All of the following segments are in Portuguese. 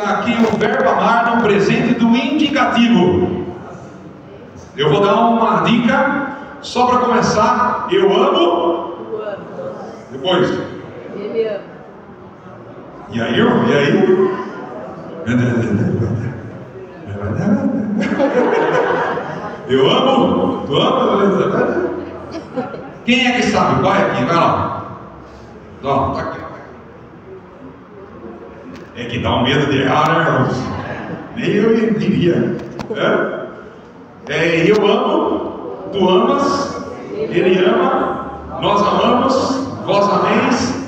Aqui o verbo amar no presente do indicativo. Eu vou dar uma dica só para começar. Eu amo. Depois. Ele ama. E aí? Eu amo. Tu ama? Quem é que sabe? Qual é aqui? Vai lá. Ó, tá aqui. É que dá um medo de errar, né, irmãos? Nem eu diria. Eu amo, tu amas, ele ama, nós amamos, vós améis,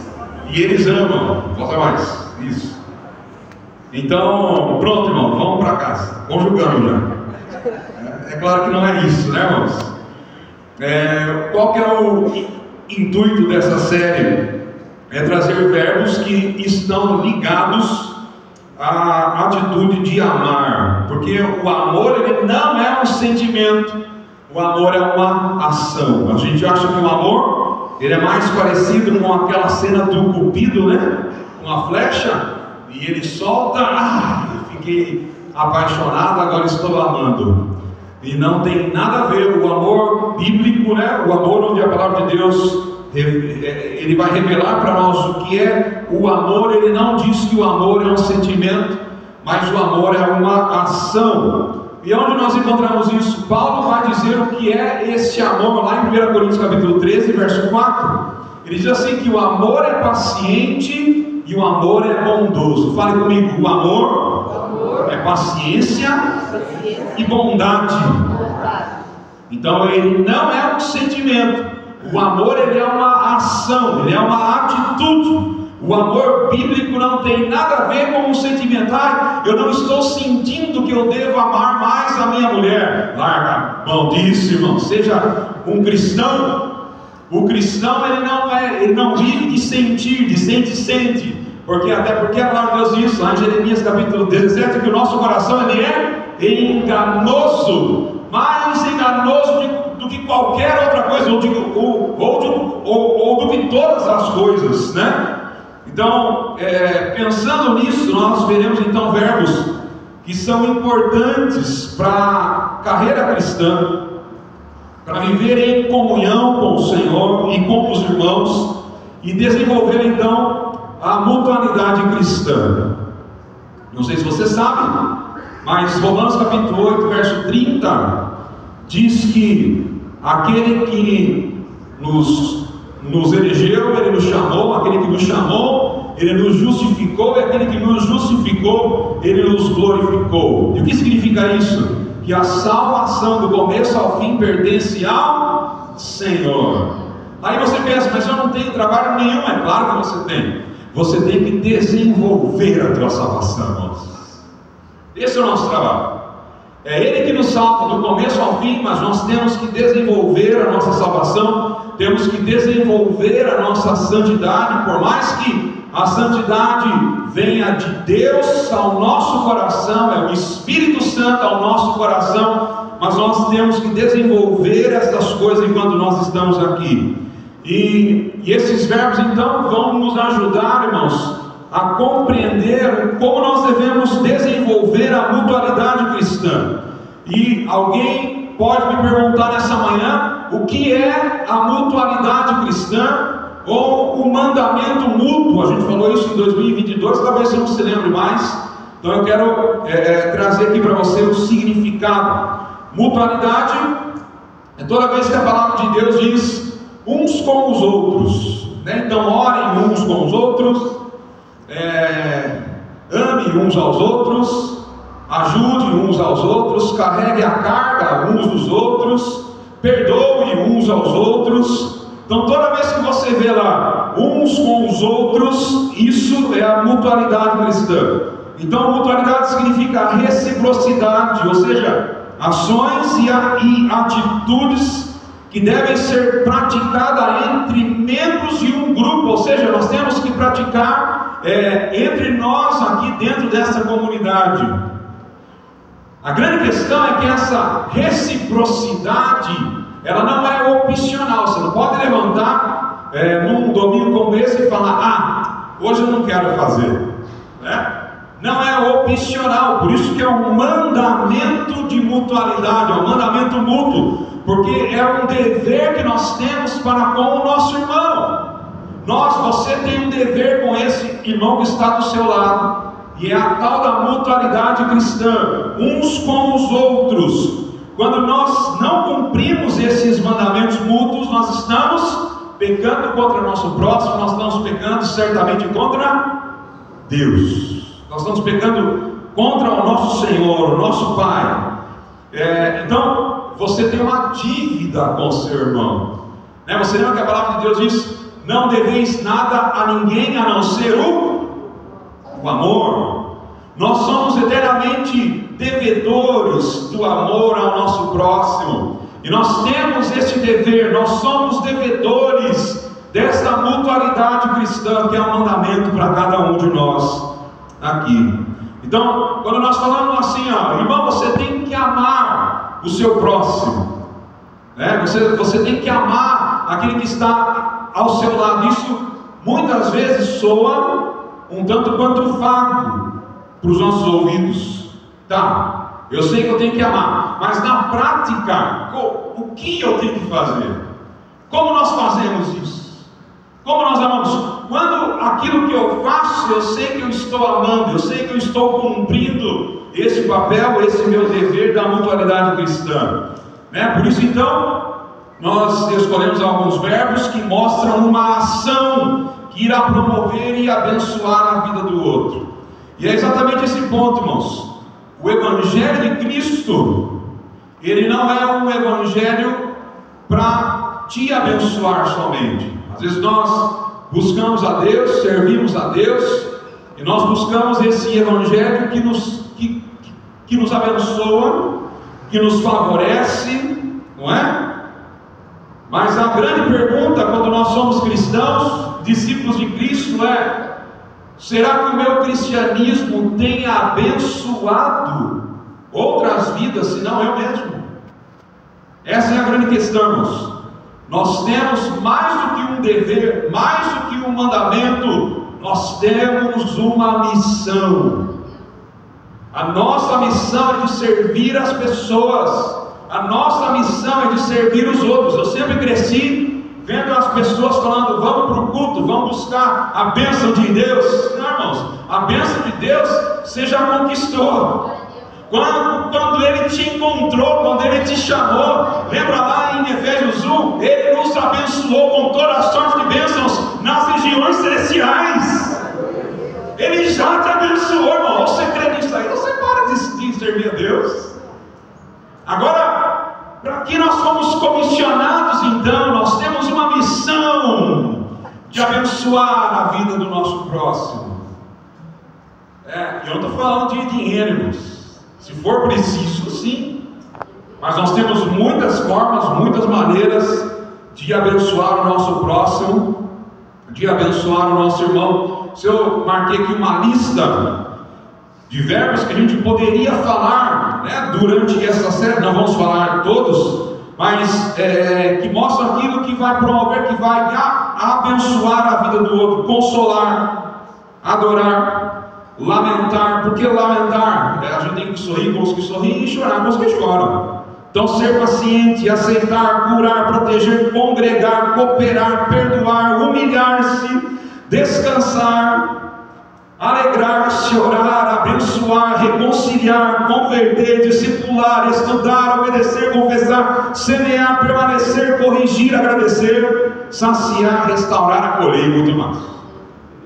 e eles amam, vós amais. Isso. Então, pronto, irmão, vamos para casa. Conjugando já. É claro que não é isso, né, irmãos? Qual que é o intuito dessa série? É trazer verbos que estão ligados à atitude de amar, porque o amor ele não é um sentimento, o amor é uma ação. A gente acha que o amor ele é mais parecido com aquela cena do Cupido, né? Com a flecha, e ele solta, fiquei apaixonado, agora estou amando. E não tem nada a ver o amor bíblico, né? O amor onde a palavra de Deus ele vai revelar para nós o que é o amor. Ele não diz que o amor é um sentimento, mas o amor é uma ação. E onde nós encontramos isso? Paulo vai dizer o que é esse amor lá em 1 Coríntios capítulo 13, verso 4. Ele diz assim que o amor é paciente e o amor é bondoso. Fale comigo, o amor é paciência e bondade. Então ele não é um sentimento. O amor ele é uma ação, ele é uma atitude. O amor bíblico não tem nada a ver com um sentimento. Eu não estou sentindo que eu devo amar mais a minha mulher. Larga a mão disso, irmão. Seja um cristão. O cristão ele não vive de sentir, de sente. Até porque a palavra de Deus diz lá em Jeremias capítulo 17 que o nosso coração ele é enganoso. Mais enganoso do que qualquer outra coisa, ou do que todas as coisas, né? Então, pensando nisso, nós veremos então verbos que são importantes para a carreira cristã, para viver em comunhão com o Senhor e com os irmãos, e desenvolver então a mutualidade cristã. Não sei se você sabe, mas Romanos capítulo 8, verso 30, diz que aquele que nos elegeu, ele nos chamou, aquele que nos chamou, ele nos justificou, e aquele que nos justificou, ele nos glorificou. E o que significa isso? Que a salvação do começo ao fim pertence ao Senhor. Aí você pensa, mas eu não tenho trabalho nenhum. É claro que você tem. Você tem que desenvolver a tua salvação, irmãos. Esse é o nosso trabalho. É Ele que nos salva do começo ao fim, mas nós temos que desenvolver a nossa salvação, temos que desenvolver a nossa santidade, por mais que a santidade venha de Deus ao nosso coração, é o Espírito Santo ao nosso coração, mas nós temos que desenvolver essas coisas enquanto nós estamos aqui. E esses verbos então vão nos ajudar, irmãos, a compreender como nós devemos desenvolver a mutualidade cristã. E alguém pode me perguntar nessa manhã o que é a mutualidade cristã ou o mandamento mútuo. A gente falou isso em 2022, talvez você não se lembre mais. Então eu quero trazer aqui para você o significado. Mutualidade é toda vez que a palavra de Deus diz uns com os outros, né? Então orem uns com os outros, ame uns aos outros, ajude uns aos outros, carregue a carga uns dos outros, perdoe uns aos outros. Então toda vez que você vê lá uns com os outros, isso é a mutualidade cristã. Então mutualidade significa reciprocidade, ou seja, ações e atitudes que devem ser praticadas entre membros de um grupo, ou seja, nós temos que praticar entre nós aqui dentro dessa comunidade. A grande questão é que essa reciprocidade, ela não é opcional. Você não pode levantar num domingo como esse e falar, hoje eu não quero fazer, né? não é opcional, por isso que é um mandamento de mutualidade, é um mandamento mútuo, porque é um dever que nós temos para com o nosso irmão. Você tem um dever com esse irmão que está do seu lado, e é a tal da mutualidade cristã, uns com os outros. Quando nós não cumprimos esses mandamentos mútuos, nós estamos pecando contra o nosso próximo, nós estamos pecando certamente contra Deus, nós estamos pecando contra o nosso Senhor, o nosso Pai. Então, você tem uma dívida com o seu irmão, né? Você lembra que a palavra de Deus diz: não deveis nada a ninguém a não ser o amor. Nós somos eternamente devedores do amor ao nosso próximo, e nós temos este dever, nós somos devedores desta mutualidade cristã, que é um mandamento para cada um de nós aqui. Então, quando nós falamos assim, irmão, você tem que amar o seu próximo, né? Você tem que amar aquele que está ao seu lado. Isso muitas vezes soa um tanto quanto vago para os nossos ouvidos. Tá, eu sei que eu tenho que amar, mas na prática, o que eu tenho que fazer? Como nós fazemos isso? Como nós amamos? Quando aquilo que eu faço, eu sei que eu estou amando, eu sei que eu estou cumprindo esse papel, esse meu dever da mutualidade cristã, né? Por isso então, nós escolhemos alguns verbos que mostram uma ação que irá promover e abençoar a vida do outro. E é exatamente esse ponto, irmãos. O Evangelho de Cristo, ele não é um Evangelho para te abençoar somente. Às vezes nós buscamos a Deus, servimos a Deus, e nós buscamos esse Evangelho que nos abençoa, que nos favorece, não é? Mas a grande pergunta, quando nós somos cristãos, discípulos de Cristo, é: será que o meu cristianismo tem abençoado outras vidas, senão eu mesmo? Essa é a grande questão, irmãos. Nós temos mais do que um dever, mais do que um mandamento, nós temos uma missão. A nossa missão é de servir as pessoas, a nossa missão é de servir os outros. Eu sempre cresci vendo as pessoas falando: vamos para o culto, vamos buscar a bênção de Deus. Não, irmãos, a bênção de Deus você já conquistou. Quando Ele te encontrou, quando Ele te chamou, lembra lá em Efésios 1, Ele nos abençoou com toda a sorte de bênçãos nas regiões celestiais. Ele já te abençoou, irmão. Você crê nisso aí? Você para de servir a Deus. Agora, para que nós fomos comissionados então? Nós temos uma missão de abençoar a vida do nosso próximo. Eu não estou falando de dinheiro, irmãos. Se for preciso, sim. Mas nós temos muitas formas, muitas maneiras de abençoar o nosso próximo, de abençoar o nosso irmão. Se eu marquei aqui uma lista de verbos que a gente poderia falar, né, durante essa série, não vamos falar todos, mas que mostram aquilo que vai promover, que vai abençoar a vida do outro: consolar, adorar, lamentar. Porque lamentar, a gente tem que sorrir com os que sorriem e chorar com os que choram. Então, ser paciente, aceitar, curar, proteger, congregar, cooperar, perdoar, humilhar-se, descansar, alegrar-se, orar, abençoar, reconciliar, converter, discipular, estudar, obedecer, confessar, semear, permanecer, corrigir, agradecer, saciar, restaurar, acolher e muito mais,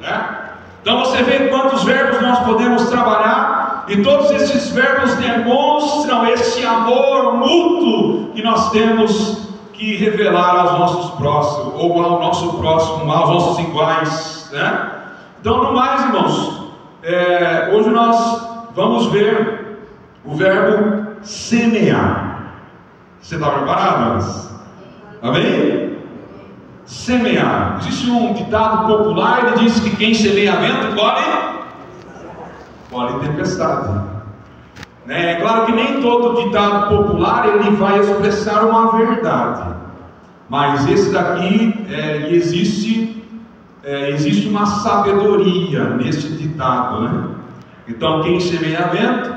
né? Então você vê quantos verbos nós podemos trabalhar, e todos esses verbos demonstram esse amor mútuo que nós temos que revelar aos nossos próximos, ou ao nosso próximo, aos nossos iguais, né? Então, no mais, irmãos, hoje nós vamos ver o verbo semear. Você está preparado, irmãos? Amém? Semear. Existe um ditado popular, ele diz que quem semeia vento colhe tempestade. É claro que nem todo ditado popular ele vai expressar uma verdade, mas esse daqui existe uma sabedoria nesse ditado, né? Então, quem semeia vento,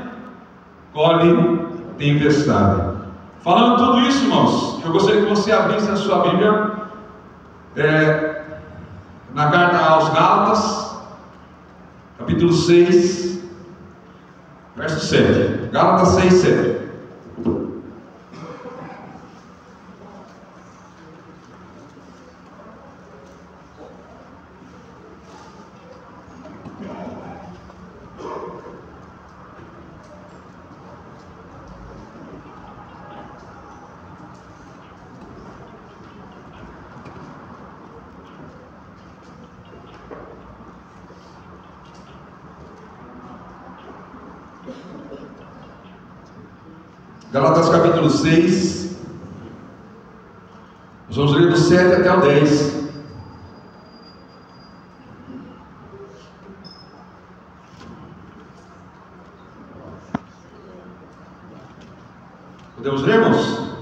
colhe tempestade. Falando tudo isso, irmãos, eu gostaria que você abrisse a sua Bíblia na carta aos Gálatas, capítulo 6, verso 7. Gálatas 6, 7. Gálatas capítulo 6, nós vamos ler do 7 até o 10. Podemos ler, irmãos?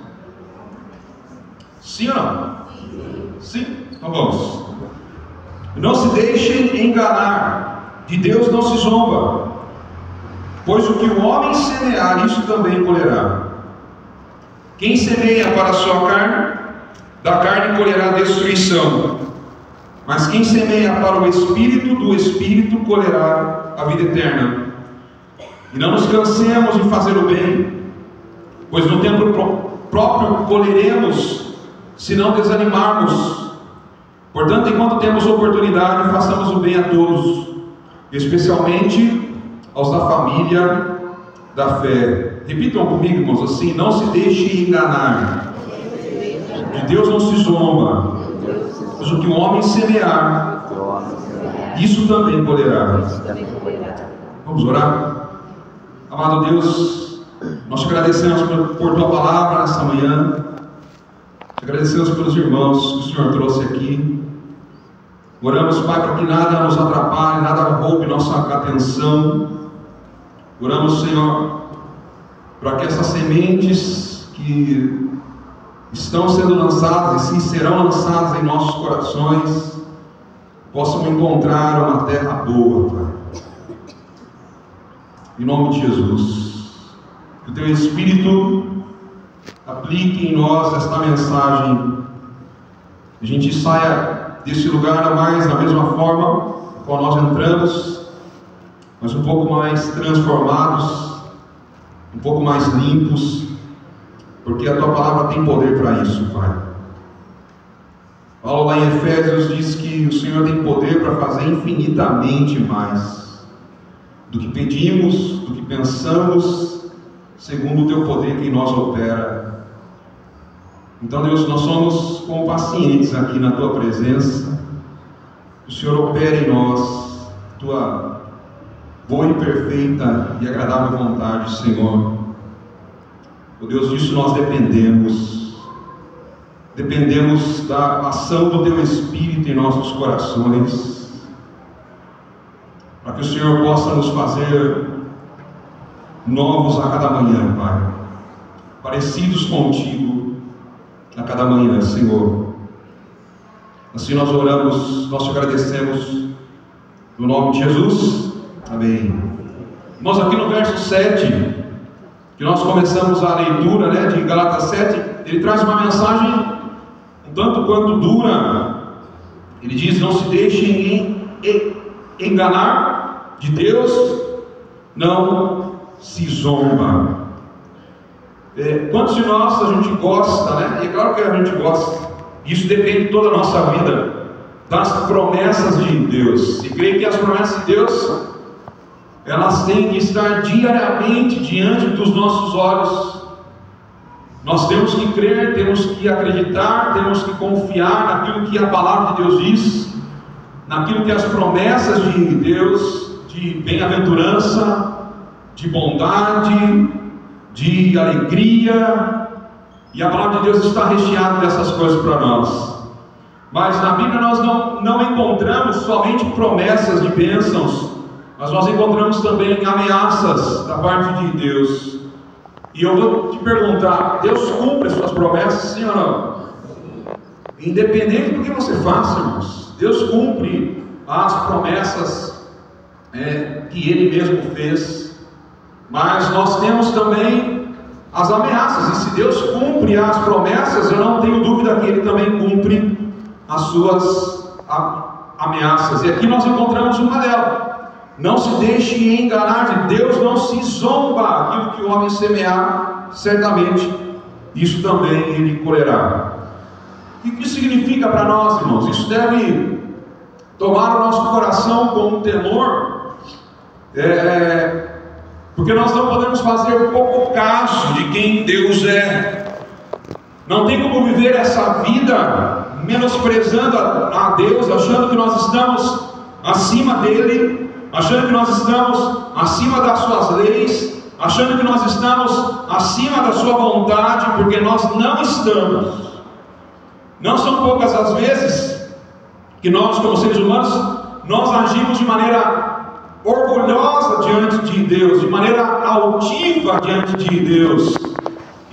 Sim ou não? Sim? Então vamos. Não se deixem enganar, de Deus não se zomba, pois o que o homem semear, isso também colherá. Quem semeia para a sua carne, da carne colherá destruição. Mas quem semeia para o Espírito, do Espírito colherá a vida eterna. E não nos cansemos de fazer o bem, pois no tempo próprio colheremos, se não desanimarmos. Portanto, enquanto temos oportunidade, façamos o bem a todos, especialmente aos da família da fé. Repitam comigo, irmãos, assim: não se deixe enganar, de Deus não se zomba, pois o que o homem semear, isso também colherá. Vamos orar? Amado Deus, nós te agradecemos por tua palavra nessa manhã, te agradecemos pelos irmãos que o Senhor trouxe aqui. Oramos, Pai, para que nada nos atrapalhe, nada roube nossa atenção. Oramos, Senhor, para que essas sementes que estão sendo lançadas e sim serão lançadas em nossos corações possam encontrar uma terra boa, Pai. Em nome de Jesus, que o Teu Espírito aplique em nós esta mensagem, que a gente saia desse lugar mais da mesma forma qual nós entramos, mas um pouco mais transformados, um pouco mais limpos, porque a Tua palavra tem poder para isso, Pai. Paulo lá em Efésios diz que o Senhor tem poder para fazer infinitamente mais do que pedimos, do que pensamos, segundo o Teu poder que em nós opera. Então, Deus, nós somos compacientes aqui na Tua presença. O Senhor opera em nós Tua boa e perfeita e agradável vontade, Senhor. Oh Deus, disso nós dependemos. Dependemos da ação do Teu Espírito em nossos corações, para que o Senhor possa nos fazer novos a cada manhã, Pai, parecidos contigo a cada manhã, Senhor. Assim nós oramos, nós te agradecemos, no nome de Jesus. Amém. Nós aqui no verso 7, que nós começamos a leitura, de Gálatas 7, ele traz uma mensagem um tanto quanto dura. Ele diz: não se deixem enganar, de Deus não se zomba. Quantos de nós a gente gosta, E é claro que a gente gosta, isso depende de toda a nossa vida, das promessas de Deus. E creio que as promessas de Deus, elas têm que estar diariamente diante dos nossos olhos. Nós temos que crer, temos que acreditar, temos que confiar naquilo que a palavra de Deus diz, naquilo que as promessas de Deus, de bem-aventurança, de bondade, de alegria, e a palavra de Deus está recheada dessas coisas para nós. Mas na Bíblia nós não encontramos somente promessas de bênçãos, mas nós encontramos também ameaças da parte de Deus. E eu vou te perguntar: Deus cumpre as suas promessas, sim ou não? Independente do que você faça, irmãos, Deus cumpre as promessas que Ele mesmo fez, mas nós temos também as ameaças, e se Deus cumpre as promessas, eu não tenho dúvida que Ele também cumpre as suas ameaças, e aqui nós encontramos uma delas: não se deixe enganar de Deus, não se zomba, aquilo que o homem semear, certamente isso também ele colherá. E o que significa para nós, irmãos? Isso deve tomar o nosso coração com um temor, porque nós não podemos fazer pouco caso de quem Deus é. Não tem como viver essa vida menosprezando a Deus, achando que nós estamos acima dele, achando que nós estamos acima das suas leis, achando que nós estamos acima da sua vontade, porque nós não estamos. Não são poucas as vezes que nós, como seres humanos, nós agimos de maneira orgulhosa diante de Deus, de maneira altiva diante de Deus.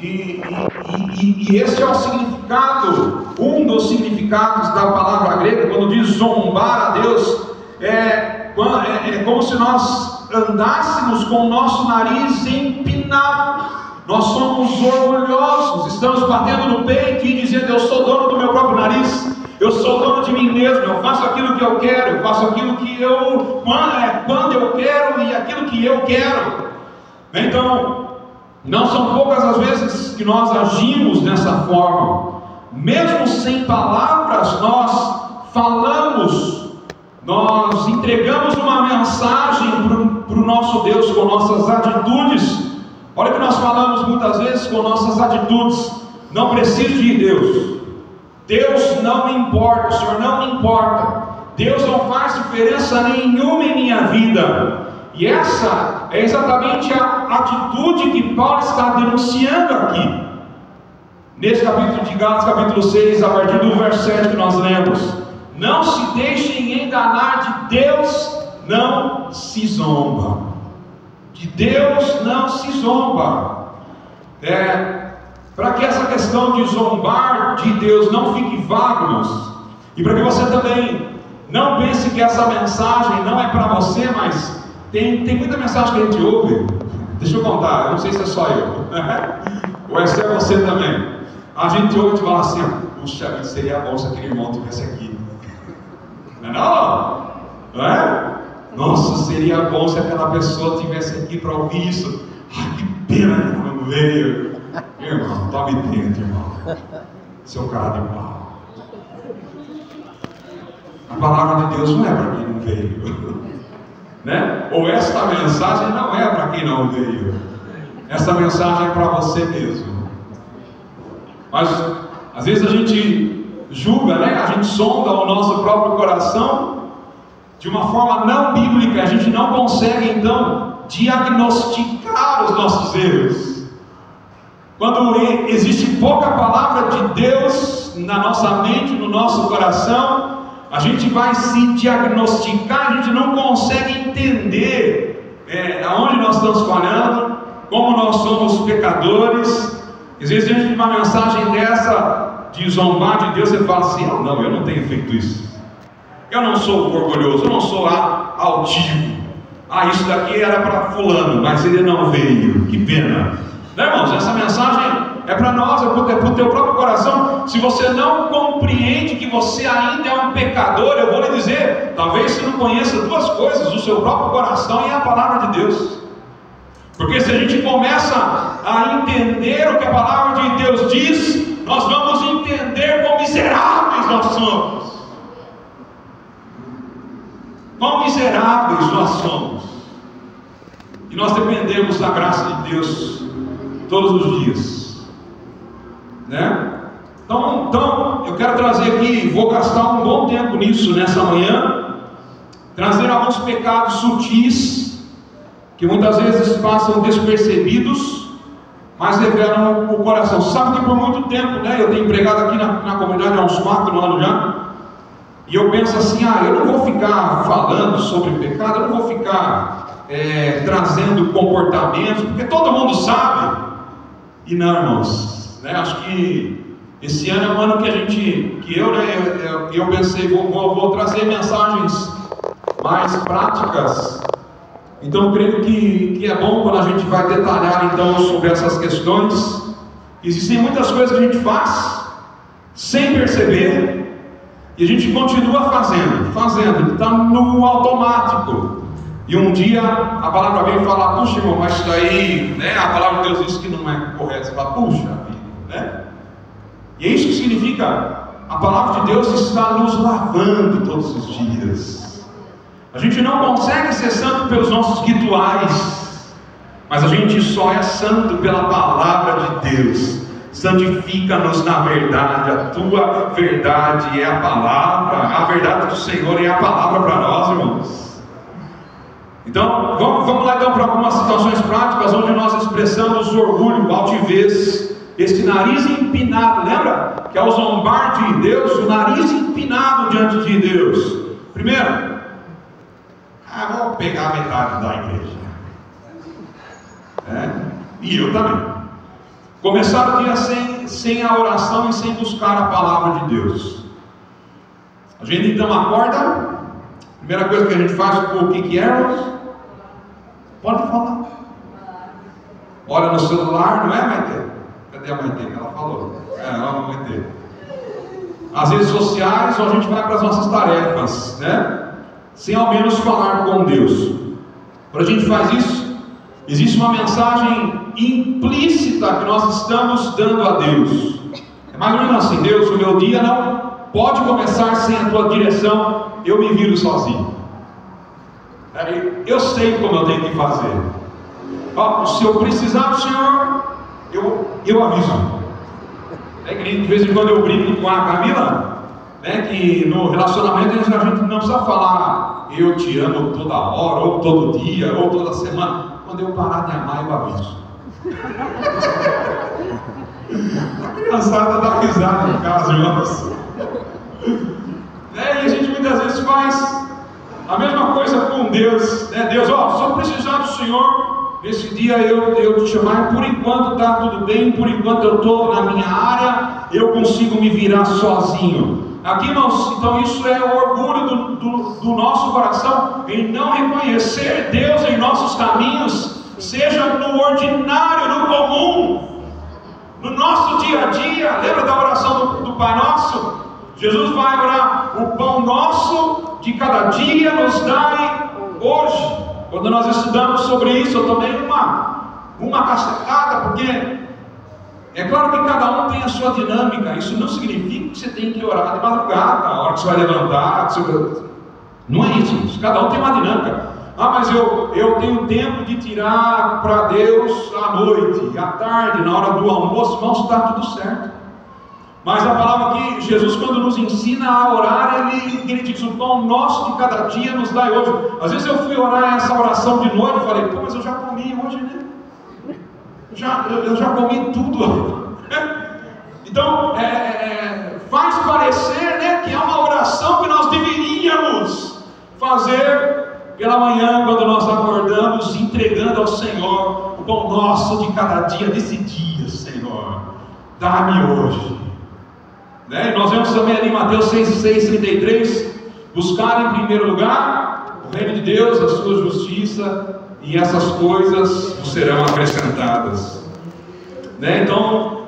E esse é o significado, um dos significados da palavra grega, quando diz zombar a Deus. É como se nós andássemos com o nosso nariz empinado. Nós somos orgulhosos, estamos batendo no peito e dizendo: eu sou dono do meu próprio nariz, eu sou dono de mim mesmo, eu faço aquilo que eu quero, eu faço aquilo que quando eu quero e aquilo que eu quero. Então, não são poucas as vezes que nós agimos dessa forma. Mesmo sem palavras, nós falamos, nós entregamos uma mensagem para o nosso Deus com nossas atitudes. Olha que nós falamos muitas vezes com nossas atitudes: não preciso de Deus, Deus não me importa, o Senhor não me importa, Deus não faz diferença nenhuma em minha vida. E essa é exatamente a atitude que Paulo está denunciando aqui, nesse capítulo de Gálatas, capítulo 6, a partir do verso 7 que nós lemos: não se deixem enganar, de Deus não se zomba. De Deus não se zomba. Para que essa questão de zombar de Deus não fique vaga, irmãos, e para que você também não pense que essa mensagem não é para você, mas tem muita mensagem que a gente ouve. Deixa eu contar, eu não sei se é só eu ou se é você também. A gente ouve e fala assim: puxa, seria bom se aquele irmão estivesse aqui. Não é? Nossa, seria bom se aquela pessoa estivesse aqui para ouvir isso. Ai, que pena que não veio. Irmão, tome dentro, irmão, seu cara de pau. A palavra de Deus não é para quem não veio, né? Ou esta mensagem não é para quem não veio. Essa mensagem é para você mesmo. Mas às vezes a gente julga, né? A gente sonda o nosso próprio coração de uma forma não bíblica. A gente não consegue então diagnosticar os nossos erros. Quando existe pouca palavra de Deus na nossa mente, no nosso coração, a gente vai se diagnosticar, a gente não consegue entender aonde nós estamos falhando, como nós somos pecadores. Às vezes, diante de uma mensagem dessa, de zombar de Deus, você fala assim: não, eu não tenho feito isso, eu não sou orgulhoso, eu não sou altivo, isso daqui era para fulano, mas ele não veio, que pena. Né, irmãos? Essa mensagem é para nós, é para o teu próprio coração. Se você não compreende que você ainda é um pecador, eu vou lhe dizer, talvez você não conheça duas coisas: o seu próprio coração e a palavra de Deus. Porque se a gente começa a entender o que a palavra de Deus diz, nós vamos entender quão miseráveis nós somos. Quão miseráveis nós somos. E nós dependemos da graça de Deus todos os dias, né? Então eu quero trazer aqui, vou gastar um bom tempo nisso nessa manhã, trazer alguns pecados sutis que muitas vezes passam despercebidos, mas revelam o coração. Você sabe que por muito tempo, né, eu tenho empregado aqui na comunidade há uns 4 anos já, e eu penso assim: eu não vou ficar falando sobre pecado, eu não vou ficar trazendo comportamentos, porque todo mundo sabe. E não, irmãos, né? Acho que esse ano é um ano que eu pensei, vou trazer mensagens mais práticas Então eu creio que é bom quando a gente vai detalhar então sobre essas questões. Existem muitas coisas que a gente faz sem perceber e a gente continua fazendo, está no automático. E um dia a palavra vem falar: puxa, irmão, mas isso daí, né? A palavra de Deus diz que não é correto. Você fala: puxa vida, né? E é isso que significa: a palavra de Deus está nos lavando todos os dias. A gente não consegue ser santo pelos nossos rituais, mas a gente só é santo pela palavra de Deus. Santifica-nos na verdade. A tua verdade é a palavra. A verdade do Senhor é a palavra para nós, irmãos. Então, vamos lá então para algumas situações práticas onde nós expressamos orgulho, altivez, esse nariz empinado. Lembra que ao zombar de Deus, o nariz empinado diante de Deus. Primeiro, vou pegar a metade da igreja. E eu também. Começar o dia sem a oração e sem buscar a palavra de Deus. A gente então acorda. Primeira coisa que a gente faz, o que é? Pode falar. Olha no celular, não é, Maite? Cadê a Maite que ela falou? Não, Maite. As redes sociais, ou a gente vai para as nossas tarefas, né? Sem ao menos falar com Deus. Quando a gente faz isso, existe uma mensagem implícita que nós estamos dando a Deus. É mais ou menos assim: Deus, o meu dia não pode começar sem a tua direção, eu me viro sozinho. Eu sei como eu tenho que fazer. Se eu precisar do Senhor, eu aviso. De vez em quando eu brinco com a Camila, que no relacionamento a gente não precisa falar eu te amo toda hora, ou todo dia, ou toda semana. Quando eu parar de amar, eu aviso. A criançada dá risada em casa, irmãos. E a gente muitas vezes faz a mesma coisa com Deus. Deus, se eu precisar do Senhor, nesse dia eu te chamar, por enquanto está tudo bem, por enquanto eu estou na minha área, eu consigo me virar sozinho. Aqui, irmãos, então isso é o orgulho do nosso coração em não reconhecer Deus em nossos caminhos, seja no ordinário, no comum, no nosso dia a dia. Lembra da oração do Pai Nosso? Jesus vai orar: o pão nosso de cada dia nos dai hoje. Quando nós estudamos sobre isso, eu tomei uma cacetada, porque é claro que cada um tem a sua dinâmica. Isso não significa que você tem que orar de madrugada, a hora que você vai levantar. Não é isso. Cada um tem uma dinâmica. Mas eu tenho tempo de tirar para Deus à noite, à tarde, na hora do almoço. Irmãos, está tudo certo. Mas a palavra aqui, Jesus, quando nos ensina a orar, ele diz: o pão nosso de cada dia nos dai hoje. Às vezes eu fui orar essa oração de noite e falei: mas eu já comi hoje, né? Eu já comi tudo. Então, faz parecer, que é uma oração que nós deveríamos fazer pela manhã, quando nós acordamos, entregando ao Senhor o pão nosso de cada dia, desse dia, Senhor, dá-me hoje. E nós vemos também ali em Mateus 6:33, buscar em primeiro lugar o reino de Deus, a sua justiça, e essas coisas serão acrescentadas. Então,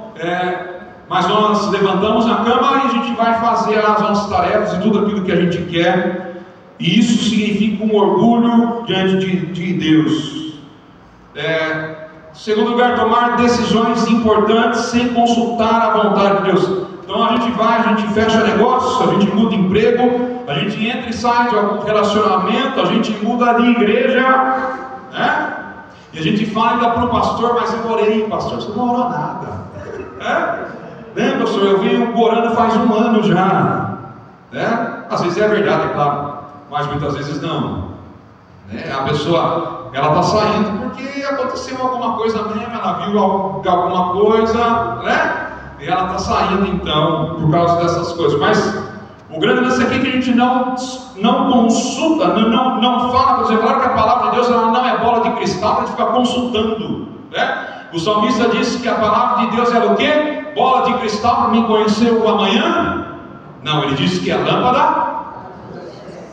mas nós levantamos a cama e a gente vai fazer as nossas tarefas e tudo aquilo que a gente quer, e isso significa um orgulho diante de Deus. Segundo lugar, tomar decisões importantes sem consultar a vontade de Deus. Então a gente fecha negócio, a gente muda emprego, a gente entra e sai de algum relacionamento, a gente muda de igreja, e a gente fala para o pastor: mas eu orei, pastor. Você não orou nada. Lembra, pastor, eu venho orando faz um ano já. Às vezes é verdade, é claro, mas muitas vezes não. A pessoa, ela está saindo porque aconteceu alguma coisa mesmo, ela viu alguma coisa, e ela está saindo então por causa dessas coisas. Mas o grande lance aqui é que a gente não consulta, não fala. Por exemplo, claro que a palavra de Deus ela não é bola de cristal para a gente ficar consultando. O salmista disse que a palavra de Deus era o quê? Bola de cristal para mim conhecer o amanhã? Não, ele disse que é lâmpada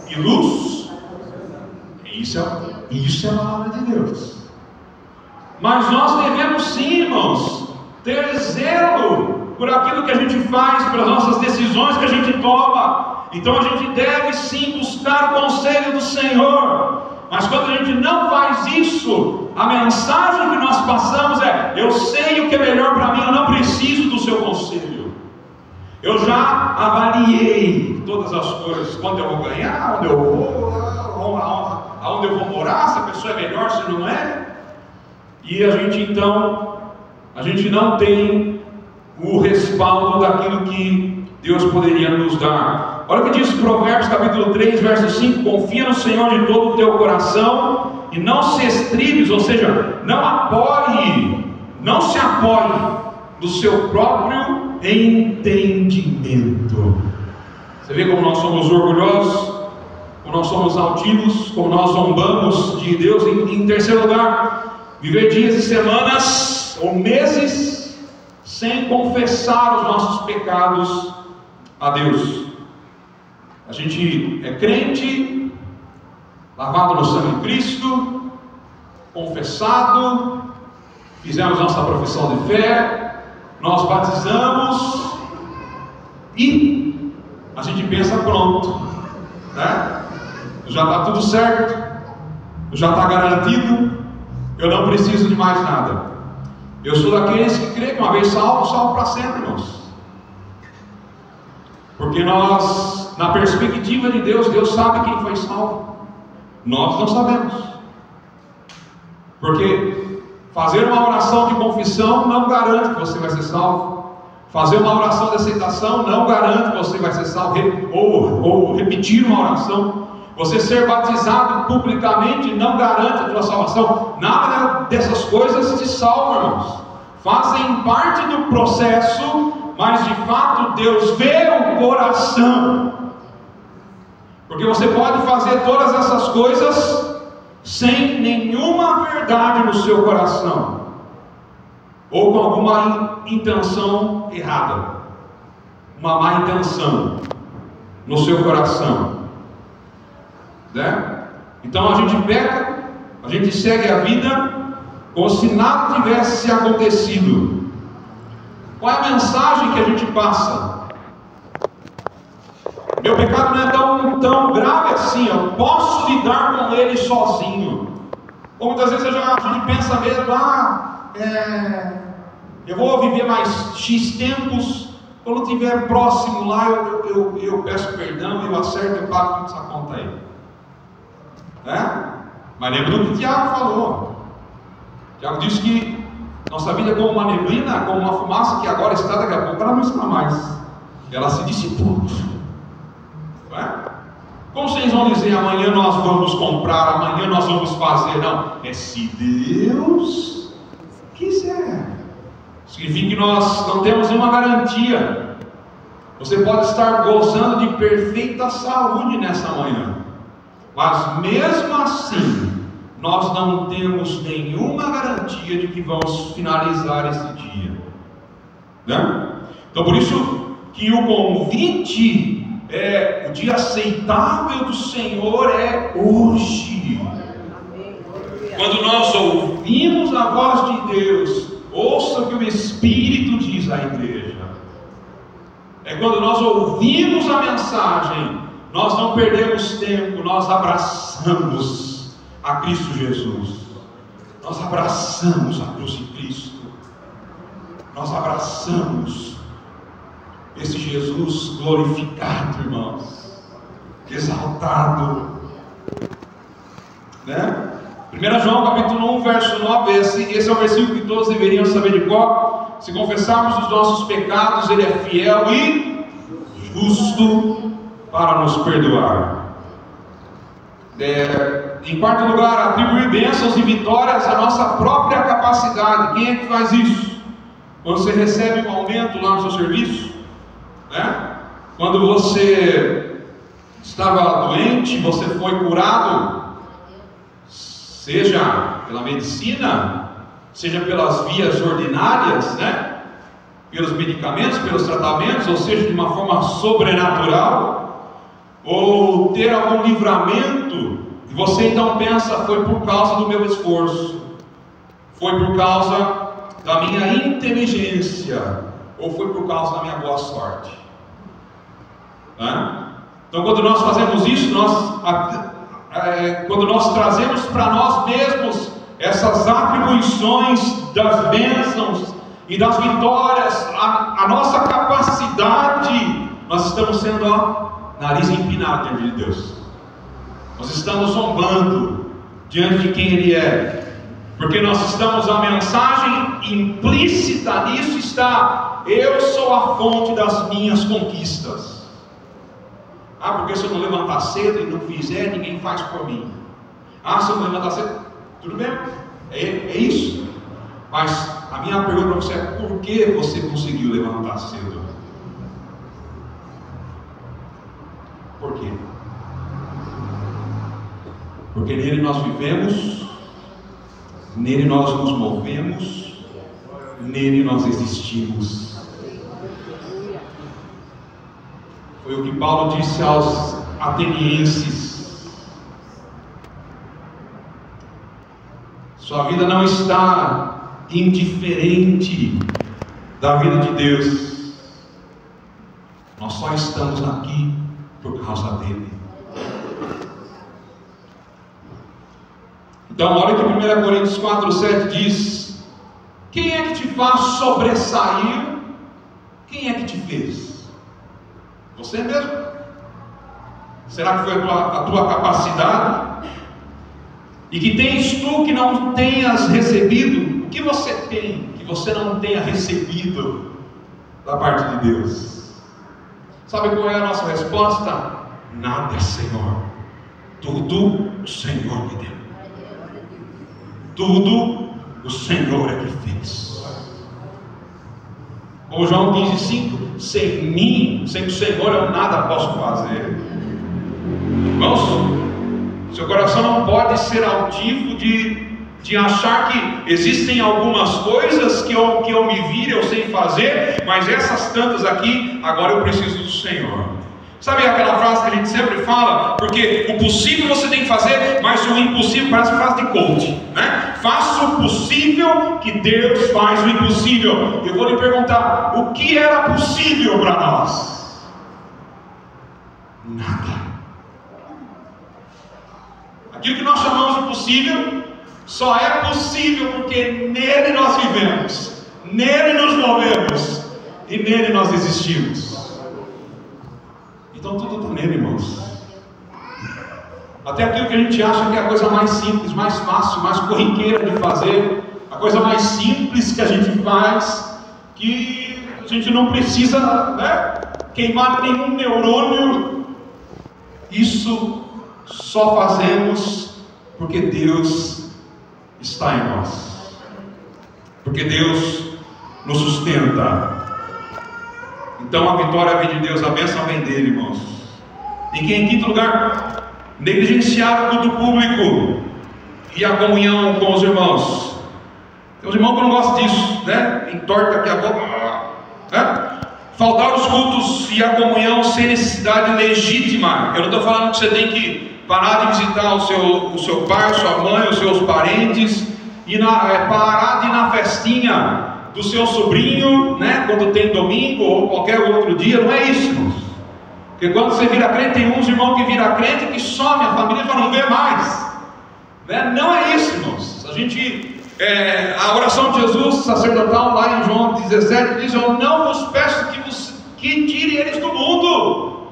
e luz. E isso é Isso é a palavra de Deus. Mas nós devemos sim, irmãos, ter zelo por aquilo que a gente faz, pelas nossas decisões que a gente toma. Então a gente deve sim buscar o conselho do Senhor. Mas quando a gente não faz isso, a mensagem que nós passamos é: eu sei o que é melhor para mim, eu não preciso do seu conselho. Eu já avaliei todas as coisas, quanto eu vou ganhar, onde eu vou, aonde eu vou morar, se a pessoa é melhor, se não é. E a gente não tem o respaldo daquilo que Deus poderia nos dar. Olha o que diz Provérbios capítulo 3, verso 5: confia no Senhor de todo o teu coração e não se estribes, ou seja, não se apoie do seu próprio entendimento. Você vê como nós somos orgulhosos, como nós somos altivos, como nós zombamos de Deus. Em terceiro lugar, viver dias e semanas ou meses sem confessar os nossos pecados a Deus. A gente é crente, lavado no sangue de Cristo, confessado, fizemos nossa profissão de fé, nós batizamos e a gente pensa: pronto, né? Já está tudo certo, já está garantido, eu não preciso de mais nada. Eu sou daqueles que crê que uma vez salvo, salvo para sempre, irmãos. Porque nós, na perspectiva de Deus, Deus sabe quem foi salvo. Nós não sabemos. Porque fazer uma oração de confissão não garante que você vai ser salvo. Fazer uma oração de aceitação não garante que você vai ser salvo. Ou repetir uma oração. Você ser batizado publicamente não garante a tua salvação. Nada dessas coisas te salva, irmãos. Fazem parte do processo, mas de fato Deus vê o coração. Porque você pode fazer todas essas coisas sem nenhuma verdade no seu coração, ou com alguma intenção errada, uma má intenção no seu coração, né? Então a gente peca, a gente segue a vida como se nada tivesse se acontecido. Qual é a mensagem que a gente passa? Meu pecado não é tão grave assim, eu posso lidar com ele sozinho. Ou muitas vezes a gente pensa mesmo: eu vou viver mais X tempos, quando estiver próximo lá eu peço perdão, eu acerto, eu pago toda essa conta aí. Mas lembra do que Tiago falou. Tiago disse que nossa vida é como uma neblina, como uma fumaça que agora está, daqui a pouco ela não está mais, ela se dissipa. Como vocês vão dizer: amanhã nós vamos comprar, amanhã nós vamos fazer? Não, é se Deus quiser. Significa que nós não temos nenhuma garantia. Você pode estar gozando de perfeita saúde nessa manhã, mas mesmo assim nós não temos nenhuma garantia de que vamos finalizar esse dia, né? Então por isso que o convite o dia aceitável do Senhor é hoje. Quando nós ouvimos a voz de Deus, ouça o que o Espírito diz à igreja. É quando nós ouvimos a mensagem, nós não perdemos tempo, nós abraçamos a Cristo Jesus. Nós abraçamos a cruz de Cristo. Nós abraçamos esse Jesus glorificado, irmãos, exaltado, né? 1 João capítulo 1, verso 9, esse é o versículo que todos deveriam saber de cor. Se confessarmos os nossos pecados, Ele é fiel e justo para nos perdoar. Em quarto lugar, atribuir bênçãos e vitórias à nossa própria capacidade. Quem é que faz isso? Quando você recebe um aumento lá no seu serviço, né? Quando você estava doente, você foi curado, seja pela medicina, seja pelas vias ordinárias, né? Pelos medicamentos, pelos tratamentos, ou seja, de uma forma sobrenatural, ou ter algum livramento E você então pensa, foi por causa do meu esforço, foi por causa da minha inteligência, ou foi por causa da minha boa sorte? Então, quando nós fazemos isso, quando nós trazemos para nós mesmos essas atribuições das bênçãos e das vitórias, a nossa capacidade, nós estamos sendo nariz empinado diante de Deus. Nós estamos zombando diante de quem Ele é, porque nós estamos, a mensagem implícita nisso está: eu sou a fonte das minhas conquistas. Porque se eu não levantar cedo e não fizer, ninguém faz por mim. Se eu não levantar cedo, tudo bem, é isso. Mas a minha pergunta para você é: por que você conseguiu levantar cedo? Por quê? Porque nele nós vivemos, nele nós nos movemos, nele nós existimos. Foi o que Paulo disse aos atenienses: sua vida não está indiferente da vida de Deus. Nós só estamos aqui por causa dele. Então, olha que 1 Coríntios 4:7 diz: quem é que te faz sobressair? Quem é que te fez? Você mesmo? Será que foi a tua capacidade? E que tens tu que não tenhas recebido? O que você tem que você não tenha recebido da parte de Deus? Sabe qual é a nossa resposta? Nada, Senhor. Tudo o Senhor me deu. Tudo o Senhor é que fez. Como João 15,5: sem mim, sem o Senhor, eu nada posso fazer. Irmãos, seu coração não pode ser altivo de achar que existem algumas coisas que eu me vire, eu sei fazer, mas essas tantas aqui, agora eu preciso do Senhor. Sabe aquela frase que a gente sempre fala? Porque o possível você tem que fazer, mas o impossível parece frase de coach, né? Faça o possível que Deus faz o impossível. Eu vou lhe perguntar: o que era possível para nós? Nada. Aquilo que nós chamamos de possível só é possível porque nele nós vivemos, nele nos movemos e nele nós existimos. Então tudo está nele, irmãos. Até aquilo que a gente acha que é a coisa mais simples, mais fácil, mais corriqueira de fazer, a coisa mais simples que a gente faz, que a gente não precisa, né, queimar nenhum neurônio. Isso só fazemos porque Deus está em nós, porque Deus nos sustenta. Então a vitória vem de Deus, a bênção vem dele, irmãos. E que, em quinto lugar, negligenciar o culto público e a comunhão com os irmãos. Tem uns irmãos que não gostam disso, né? Entorta aqui a boca, né? Faltar os cultos e a comunhão sem necessidade legítima. Eu não estou falando que você tem que parar de visitar o seu pai, sua mãe, os seus parentes, e parar de ir na festinha do seu sobrinho, né, quando tem domingo ou qualquer outro dia. Não é isso, irmãos. Porque quando você vira crente, tem uns irmãos que vira crente que some, a família já não vê mais, né? Não é isso, irmãos. A oração de Jesus sacerdotal lá em João 17 diz: eu não vos peço que tire eles do mundo.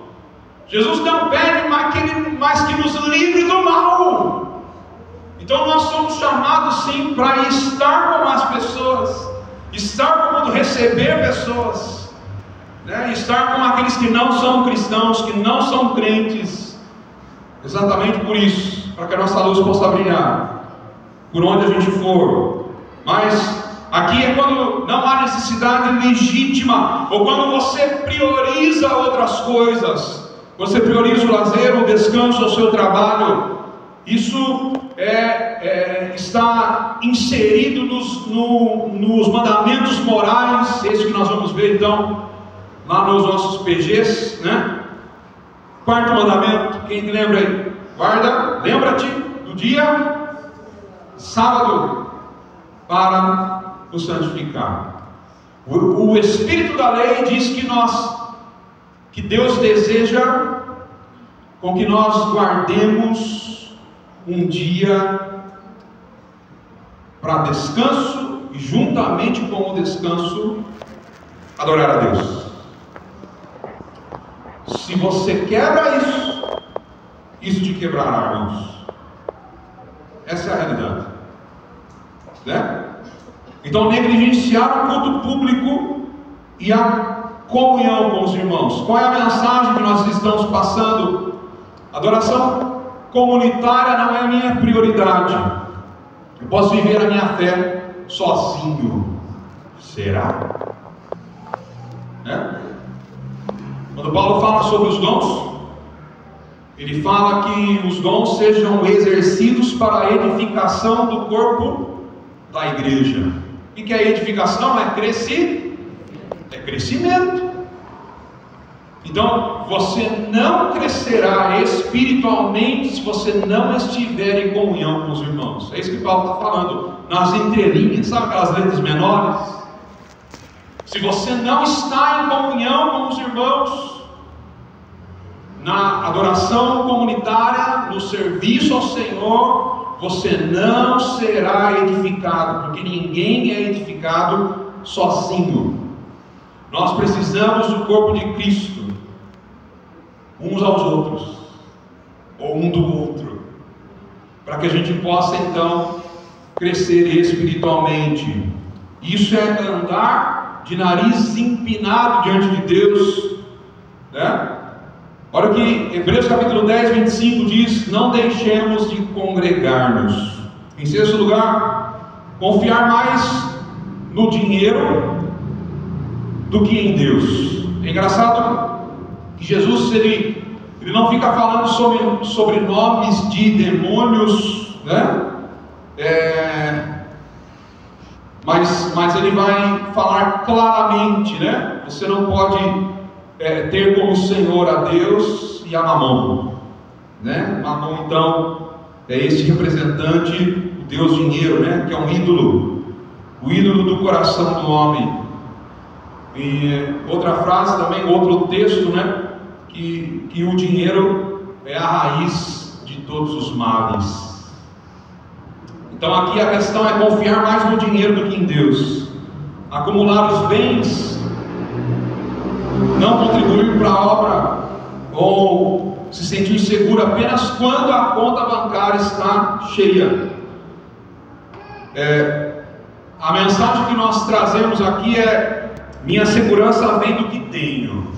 Jesus não pede mais que nos livre do mal. Então nós somos chamados sim para estar com as pessoas, estar com o mundo, receber pessoas, né? Estar com aqueles que não são cristãos, que não são crentes, exatamente por isso, para que a nossa luz possa brilhar por onde a gente for. Mas aqui é quando não há necessidade legítima, ou quando você prioriza outras coisas, você prioriza o lazer, o descanso, o seu trabalho. Isso está inserido nos mandamentos morais, esse que nós vamos ver então lá nos nossos PGs, né? Quarto mandamento, quem lembra aí? Guarda, lembra-te do dia sábado para o santificar. O Espírito da lei diz que Deus deseja com que nós guardemos um dia para descanso e juntamente com o descanso adorar a Deus. Se você quebra isso te quebrará, irmãos. Essa é a realidade, né? Então, negligenciar o culto público e a comunhão com os irmãos. Qual é a mensagem que nós estamos passando? Adoração comunitária não é a minha prioridade. Eu posso viver a minha fé sozinho. Será? Né? Quando Paulo fala sobre os dons, ele fala que os dons sejam exercidos para a edificação do corpo da igreja. O que é edificação? É crescimento. Então, você não crescerá espiritualmente se você não estiver em comunhão com os irmãos. É isso que Paulo está falando, nas entrelinhas, sabe aquelas letras menores? Se você não está em comunhão com os irmãos, na adoração comunitária, no serviço ao Senhor, você não será edificado, porque ninguém é edificado sozinho. Nós precisamos do corpo de Cristo, uns aos outros, ou um do outro, para que a gente possa então crescer espiritualmente. Isso é andar de nariz empinado diante de Deus, né? Olha o que Hebreus capítulo 10, 25 diz: não deixemos de congregar-nos. Em sexto lugar, confiar mais no dinheiro do que em Deus. É engraçado que Jesus ele não fica falando sobre nomes de demônios, né? Mas ele vai falar claramente, né? Você não pode ter como Senhor a Deus e a Mamon, né? Mamon, então, é esse representante, o Deus dinheiro, né? Que é um ídolo, o ídolo do coração do homem. E outra frase também, outro texto, né? Que o dinheiro é a raiz de todos os males. Então aqui a questão é confiar mais no dinheiro do que em Deus. Acumular os bens, não contribuir para a obra, ou se sentir seguro apenas quando a conta bancária está cheia. A mensagem que nós trazemos aqui é: minha segurança vem do que tenho.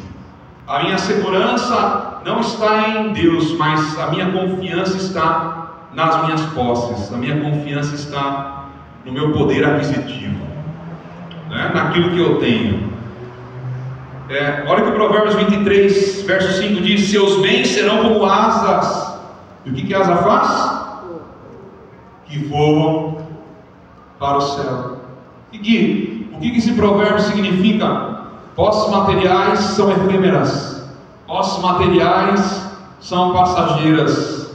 A minha segurança não está em Deus, mas a minha confiança está nas minhas posses. A minha confiança está no meu poder aquisitivo, né? Naquilo que eu tenho. Olha que Provérbios 23, verso 5 diz: seus bens serão como asas. E o que a asa faz? Que voam para o céu. O que esse provérbio significa? Posses materiais são efêmeras, posses materiais são passageiras.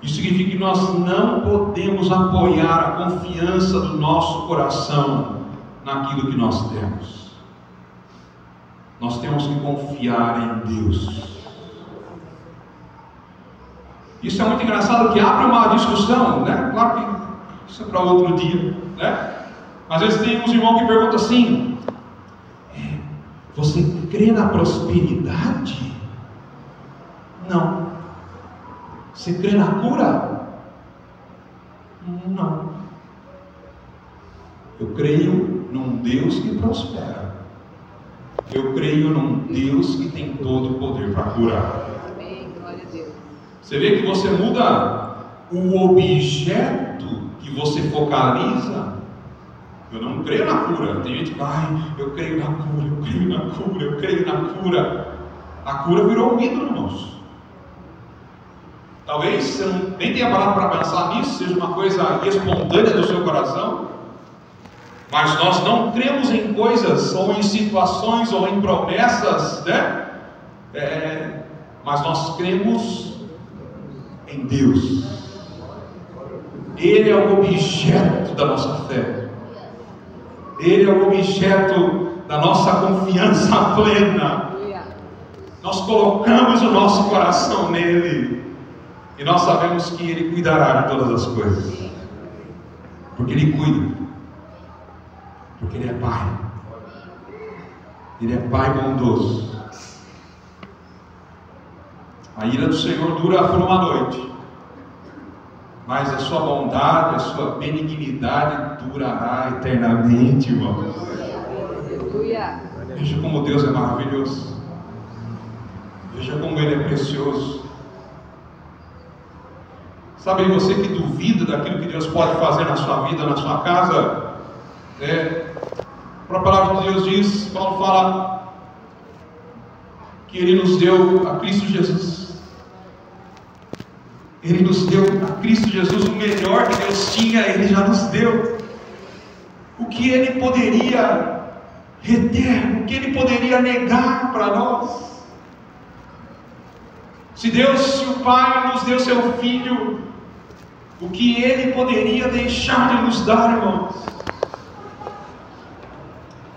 Isso significa que nós não podemos apoiar a confiança do nosso coração naquilo que nós temos. Nós temos que confiar em Deus. Isso é muito engraçado, que abre uma discussão, né? Claro que isso é para outro dia, né? Às vezes tem uns irmãos que perguntam assim: você crê na prosperidade? Não. Você crê na cura? Não. Eu creio num Deus que prospera. Eu creio num Deus que tem todo o poder para curar. Amém. Glória a Deus. Você vê que você muda o objeto que você focaliza. Eu não creio na cura. Tem gente que eu creio na cura, eu creio na cura, eu creio na cura. A cura virou um ídolo, irmãos. Talvez você nem tenha parado para pensar nisso, seja uma coisa espontânea do seu coração. Mas nós não cremos em coisas, ou em situações, ou em promessas, né? Mas nós cremos em Deus. Ele é o objeto da nossa fé. Ele é o objeto da nossa confiança plena. Nós colocamos o nosso coração nele. E nós sabemos que Ele cuidará de todas as coisas. Porque Ele cuida. Porque Ele é Pai. Ele é Pai bondoso. A ira do Senhor dura por uma noite, mas a sua bondade, a sua benignidade durará eternamente, irmãos. Veja como Deus é maravilhoso. Veja como Ele é precioso. Sabe, você que duvida daquilo que Deus pode fazer na sua vida, na sua casa, a palavra de Deus diz, Paulo fala, que Ele nos deu a Cristo Jesus. Ele nos deu a Cristo Jesus, o melhor que Deus tinha, Ele já nos deu. O que Ele poderia reter, o que Ele poderia negar para nós? Se o Pai nos deu seu Filho, o que Ele poderia deixar de nos dar, irmãos?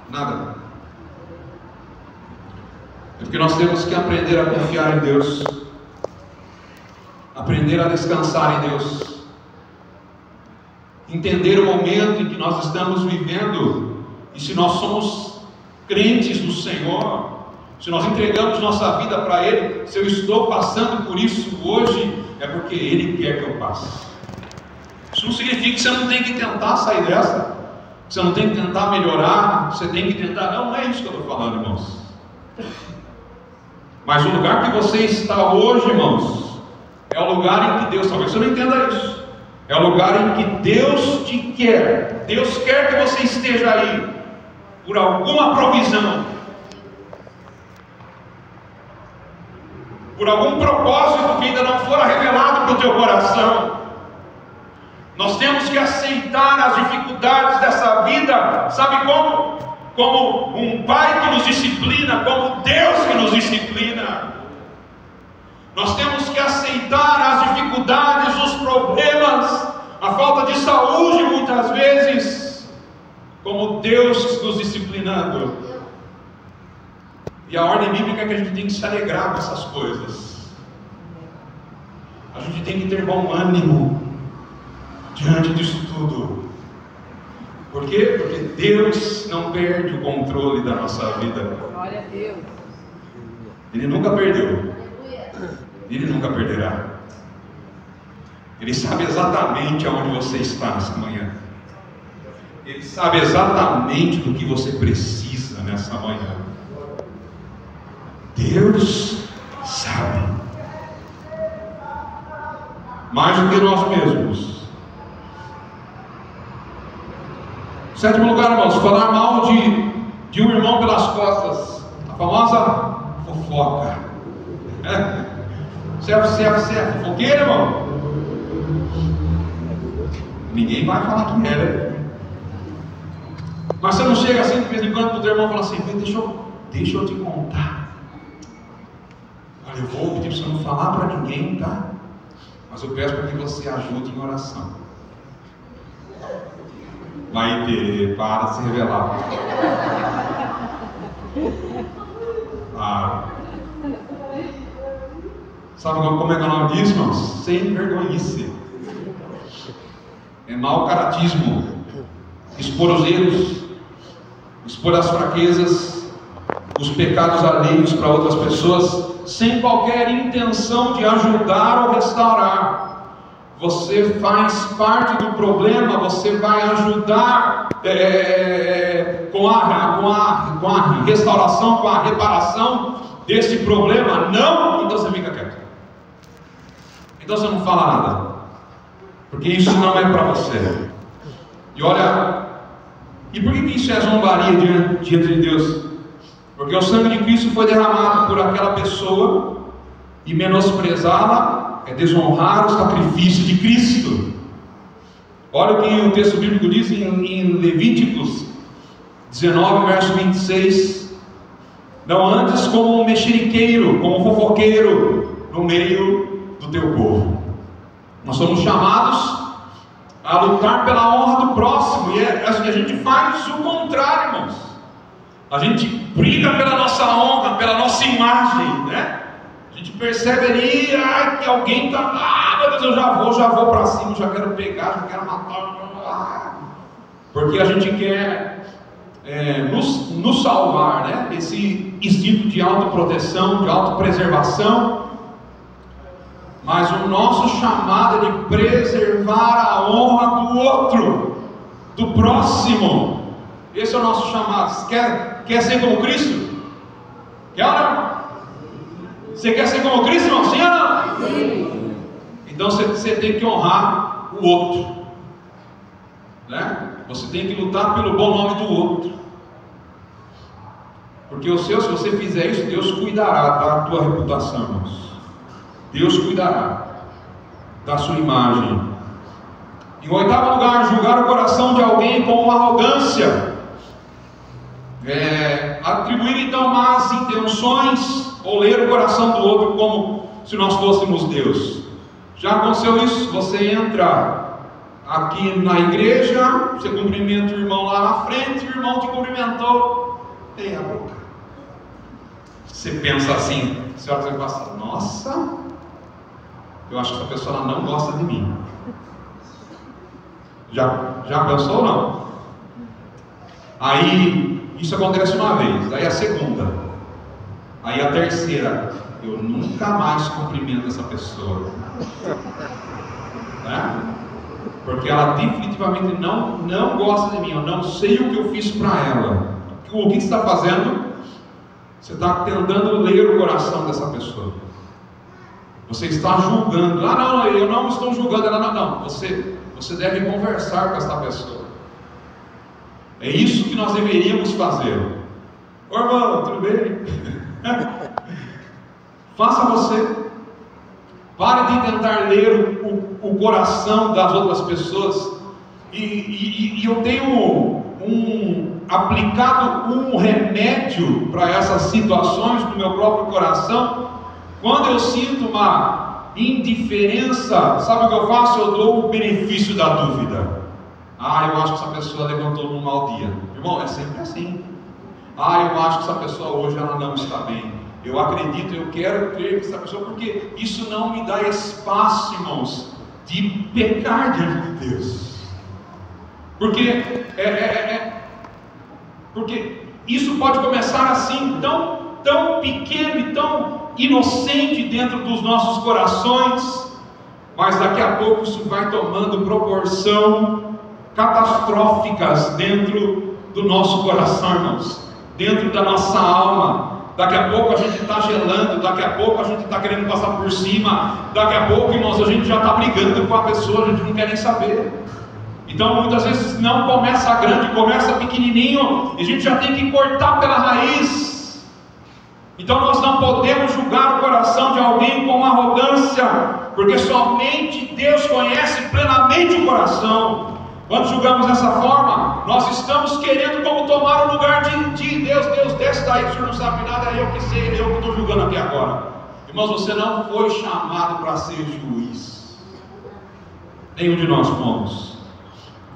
Nada. É porque nós temos que aprender a confiar em Deus, aprender a descansar em Deus, entender o momento em que nós estamos vivendo, e se nós somos crentes do Senhor, se nós entregamos nossa vida para Ele, se eu estou passando por isso hoje, é porque Ele quer que eu passe. Isso não significa que você não tem que tentar sair dessa, que você não tem que tentar melhorar, você tem que tentar, não é isso que eu estou falando, irmãos. Mas o lugar que você está hoje, irmãos, é o lugar em que Deus, talvez você não entenda isso, é o lugar em que Deus te quer. Deus quer que você esteja aí, por alguma provisão, por algum propósito que ainda não fora revelado para o teu coração. Nós temos que aceitar as dificuldades dessa vida, sabe como? Como um Pai que nos disciplina, como Deus que nos disciplina. Nós temos que aceitar as dificuldades, os problemas, a falta de saúde muitas vezes, como Deus nos disciplinando. E a ordem bíblica é que a gente tem que se alegrar com essas coisas. A gente tem que ter bom ânimo diante disso tudo. Por quê? Porque Deus não perde o controle da nossa vida. Glória a Deus. Ele nunca perdeu. Ele nunca perderá. Ele sabe exatamente aonde você está nessa manhã. Ele sabe exatamente do que você precisa nessa manhã. Deus sabe. Mais do que nós mesmos. Sétimo lugar, irmãos, falar mal de um irmão pelas costas. A famosa fofoca. Você é fofoqueiro, irmão? Ninguém vai falar que é, né? Mas você não chega assim de vez em quando para o teu irmão e fala assim: deixa eu te contar. Olha, eu vou pedir para você não falar para ninguém, tá? Mas eu peço para que você ajude em oração. Vai ter, para de se revelar. Sabe como é que é o nome disso, irmãos? Sem vergonhice. É mau caratismo. Expor os erros, expor as fraquezas, os pecados alheios para outras pessoas, sem qualquer intenção de ajudar ou restaurar. Você faz parte do problema, você vai ajudar com a restauração, com a reparação desse problema. Não, então você fica quieto. Então você não fala nada, porque isso não é para você. E olha, e por que isso é zombaria diante de Deus? Porque o sangue de Cristo foi derramado por aquela pessoa, e menosprezá-la é desonrar o sacrifício de Cristo. Olha o que o texto bíblico diz em Levíticos 19, verso 26. Não andes como um mexeriqueiro, como um fofoqueiro no meio do teu povo. Nós somos chamados a lutar pela honra do próximo, e a gente faz o contrário, irmãos. A gente briga pela nossa honra, pela nossa imagem, né? A gente percebe ali que alguém está, meu Deus, eu já vou para cima, já quero pegar, já quero matar, porque a gente quer nos salvar, né? Esse instinto de autoproteção, de autopreservação. Mas o nosso chamado é de preservar a honra do outro, do próximo. Esse é o nosso chamado. Quer ser como Cristo? Quer ou não? Você quer ser como Cristo, irmão? Sim ou não? Sim. Então você tem que honrar o outro, né? Você tem que lutar pelo bom nome do outro, porque se você fizer isso, Deus cuidará da tua reputação, irmãos. Deus cuidará da sua imagem. Em oitavo lugar, julgar o coração de alguém com uma arrogância, atribuir então más intenções, ou ler o coração do outro como se nós fôssemos Deus. Já aconteceu isso? Você entra aqui na igreja, você cumprimenta o irmão lá na frente, o irmão te cumprimentou, tem a boca. Você pensa assim, você olha e fala, nossa, eu acho que essa pessoa ela não gosta de mim. Já pensou ou não? Aí isso acontece uma vez, aí a segunda, aí a terceira, eu nunca mais cumprimento essa pessoa, né? Porque ela definitivamente não gosta de mim, eu não sei o que eu fiz para ela. O que você está fazendo? Você está tentando ler o coração dessa pessoa. Você está julgando. Não, eu não estou julgando ela, não. Você deve conversar com essa pessoa. É isso que nós deveríamos fazer. Ô irmão, tudo bem? Faça você. Pare de tentar ler o coração das outras pessoas. E eu tenho aplicado um remédio para essas situações no meu próprio coração. Quando eu sinto uma indiferença, sabe o que eu faço? Eu dou o benefício da dúvida. Eu acho que essa pessoa levantou num mau dia. Irmão, é sempre assim. Eu acho que essa pessoa hoje ela não está bem. Eu acredito, eu quero crer que essa pessoa, porque isso não me dá espaço, irmãos, de pecar diante de Deus. Porque porque isso pode começar assim, tão pequeno e tão inocente dentro dos nossos corações, mas daqui a pouco isso vai tomando proporção catastróficas dentro do nosso coração, irmãos, dentro da nossa alma. Daqui a pouco a gente está gelando, daqui a pouco a gente está querendo passar por cima, daqui a pouco, irmãos, a gente já está brigando com a pessoa, a gente não quer nem saber. Então muitas vezes não começa grande, começa pequenininho, e a gente já tem que cortar pela raiz. Então nós não podemos julgar o coração de alguém com arrogância, porque somente Deus conhece plenamente o coração. Quando julgamos dessa forma, nós estamos querendo como tomar o lugar de Deus. Deus, desce daí, o senhor não sabe nada, é eu que sei, é eu que estou julgando aqui agora. Irmãos, você não foi chamado para ser juiz. Nenhum de nós fomos.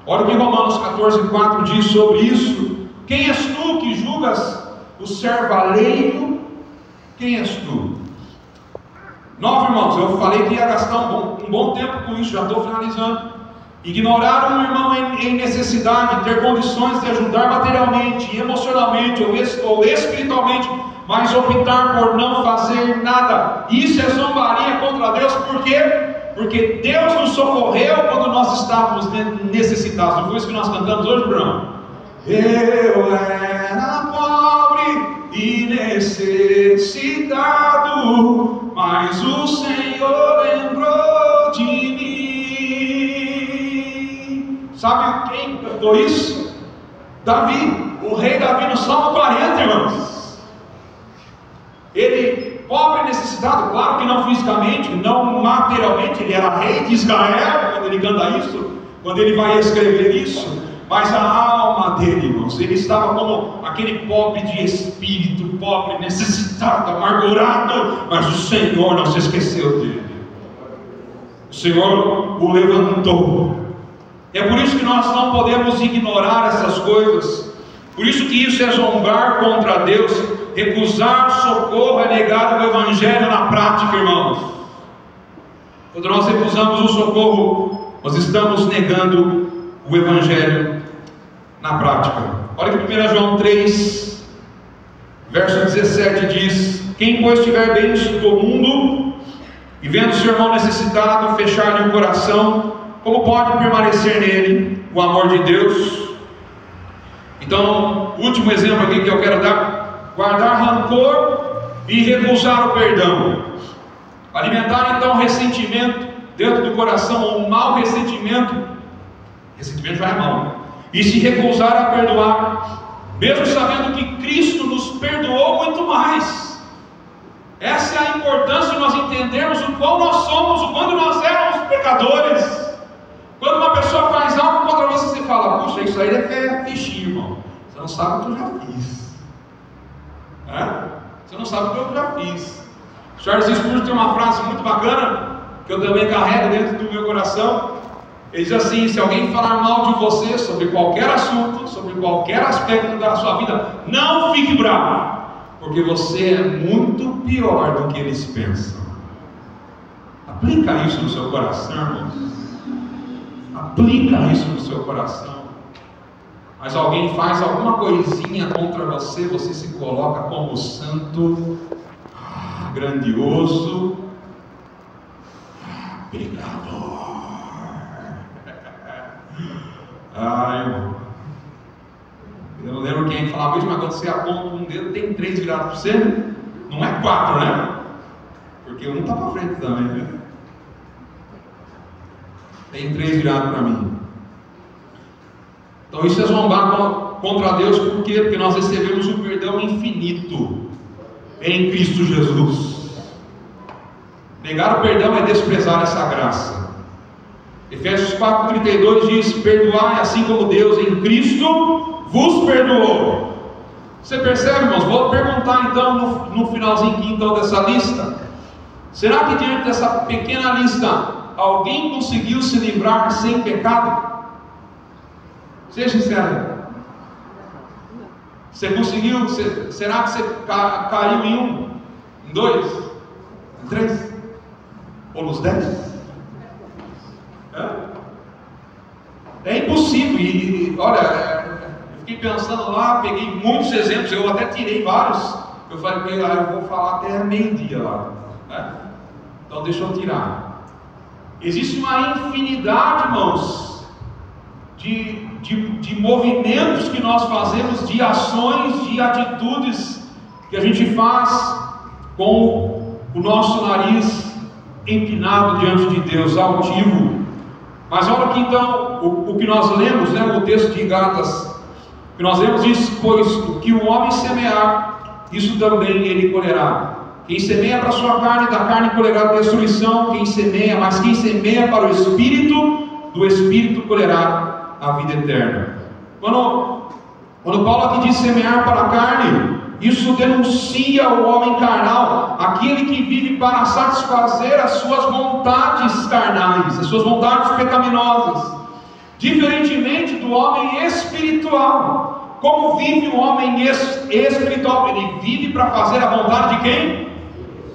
Olha o que Romanos 14,4 diz sobre isso. Quem és tu que julgas o servo alheio? Quem és tu? 9, irmãos, eu falei que ia gastar um bom tempo com isso, já estou finalizando. Ignorar um irmão em necessidade, ter condições de ajudar materialmente, emocionalmente ou espiritualmente, mas optar por não fazer nada. Isso é zombaria contra Deus. Por quê? Porque Deus nos socorreu quando nós estávamos necessitados. Não foi isso que nós cantamos hoje, Bruno? Eu era pobre e necessitado, mas o Senhor lembrou de mim. Sabe quem cantou isso? Davi, o rei Davi no Salmo 40, irmãos. Ele, pobre e necessitado, claro que não fisicamente, não materialmente, ele era rei de Israel quando ele canta isso, quando ele vai escrever isso, mas a alma dele, irmãos, ele estava como aquele pobre de espírito, pobre, necessitado, amargurado, mas o Senhor não se esqueceu dele. O Senhor o levantou. É por isso que nós não podemos ignorar essas coisas. Por isso que isso é zombar contra Deus. Recusar socorro é negar o Evangelho na prática, irmãos. Quando nós recusamos o socorro, nós estamos negando o Evangelho na prática. Olha que 1 João 3, verso 17 diz: quem pois tiver bens do mundo e vendo seu irmão necessitado, fechar-lhe o coração, como pode permanecer nele o amor de Deus? Então, o último exemplo aqui que eu quero dar: guardar rancor e recusar o perdão. Alimentar então ressentimento dentro do coração, ou um mau ressentimento. Ressentimento já é mau, né? E se recusar a perdoar, mesmo sabendo que Cristo nos perdoou muito mais. Essa é a importância de nós entendermos o qual nós somos, o quando nós éramos pecadores. Quando uma pessoa faz algo contra você, você fala: puxa, isso aí é fichinho, irmão. Você não sabe o que eu já fiz. Você não sabe o que eu já fiz. Charles Spurgeon tem uma frase muito bacana, que eu também carrego dentro do meu coração. Ele diz assim: se alguém falar mal de você, sobre qualquer assunto, sobre qualquer aspecto da sua vida, não fique bravo, porque você é muito pior do que eles pensam. Aplica isso no seu coração, irmãos. Aplica isso no seu coração. Mas alguém faz alguma coisinha contra você, você se coloca como santo, grandioso, pecador. Irmão, eu não lembro quem falava isso, mas quando você aponta um dedo, tem 3 virados para você. Não é 4, né? Porque um está para frente também, né? Tem 3 virados para mim. Então isso é zombar contra Deus. Por quê? Porque nós recebemos o perdão infinito em Cristo Jesus. Negar o perdão é desprezar essa graça. Efésios 4,32 diz: perdoai assim como Deus em Cristo vos perdoou. Você percebe, irmãos? Vou perguntar então no finalzinho aqui, então, dessa lista: será que diante dessa pequena lista alguém conseguiu se livrar sem pecado? Seja sincero. Você conseguiu? Será que você caiu em 1? Em 2? Em 3? Ou nos 10? É impossível. E olha, eu fiquei pensando lá, peguei muitos exemplos, eu até tirei vários. Eu falei: eu vou falar até meio-dia lá, né? Então deixa eu tirar. Existe uma infinidade, irmãos, de movimentos que nós fazemos, de ações, de atitudes que a gente faz com o nosso nariz empinado diante de Deus, altivo. Mas olha aqui então o que nós lemos, né, o texto de Gálatas, que nós lemos isso: pois o que o homem semear, isso também ele colherá. Quem semeia para a sua carne, da carne colherá destruição. Quem semeia para o Espírito, do Espírito colherá a vida eterna. Quando Paulo aqui diz semear para a carne, isso denuncia o homem carnal, aquele que vive para satisfazer as suas vontades carnais, as suas vontades pecaminosas, diferentemente do homem espiritual. Como vive o homem espiritual? Ele vive para fazer a vontade de quem?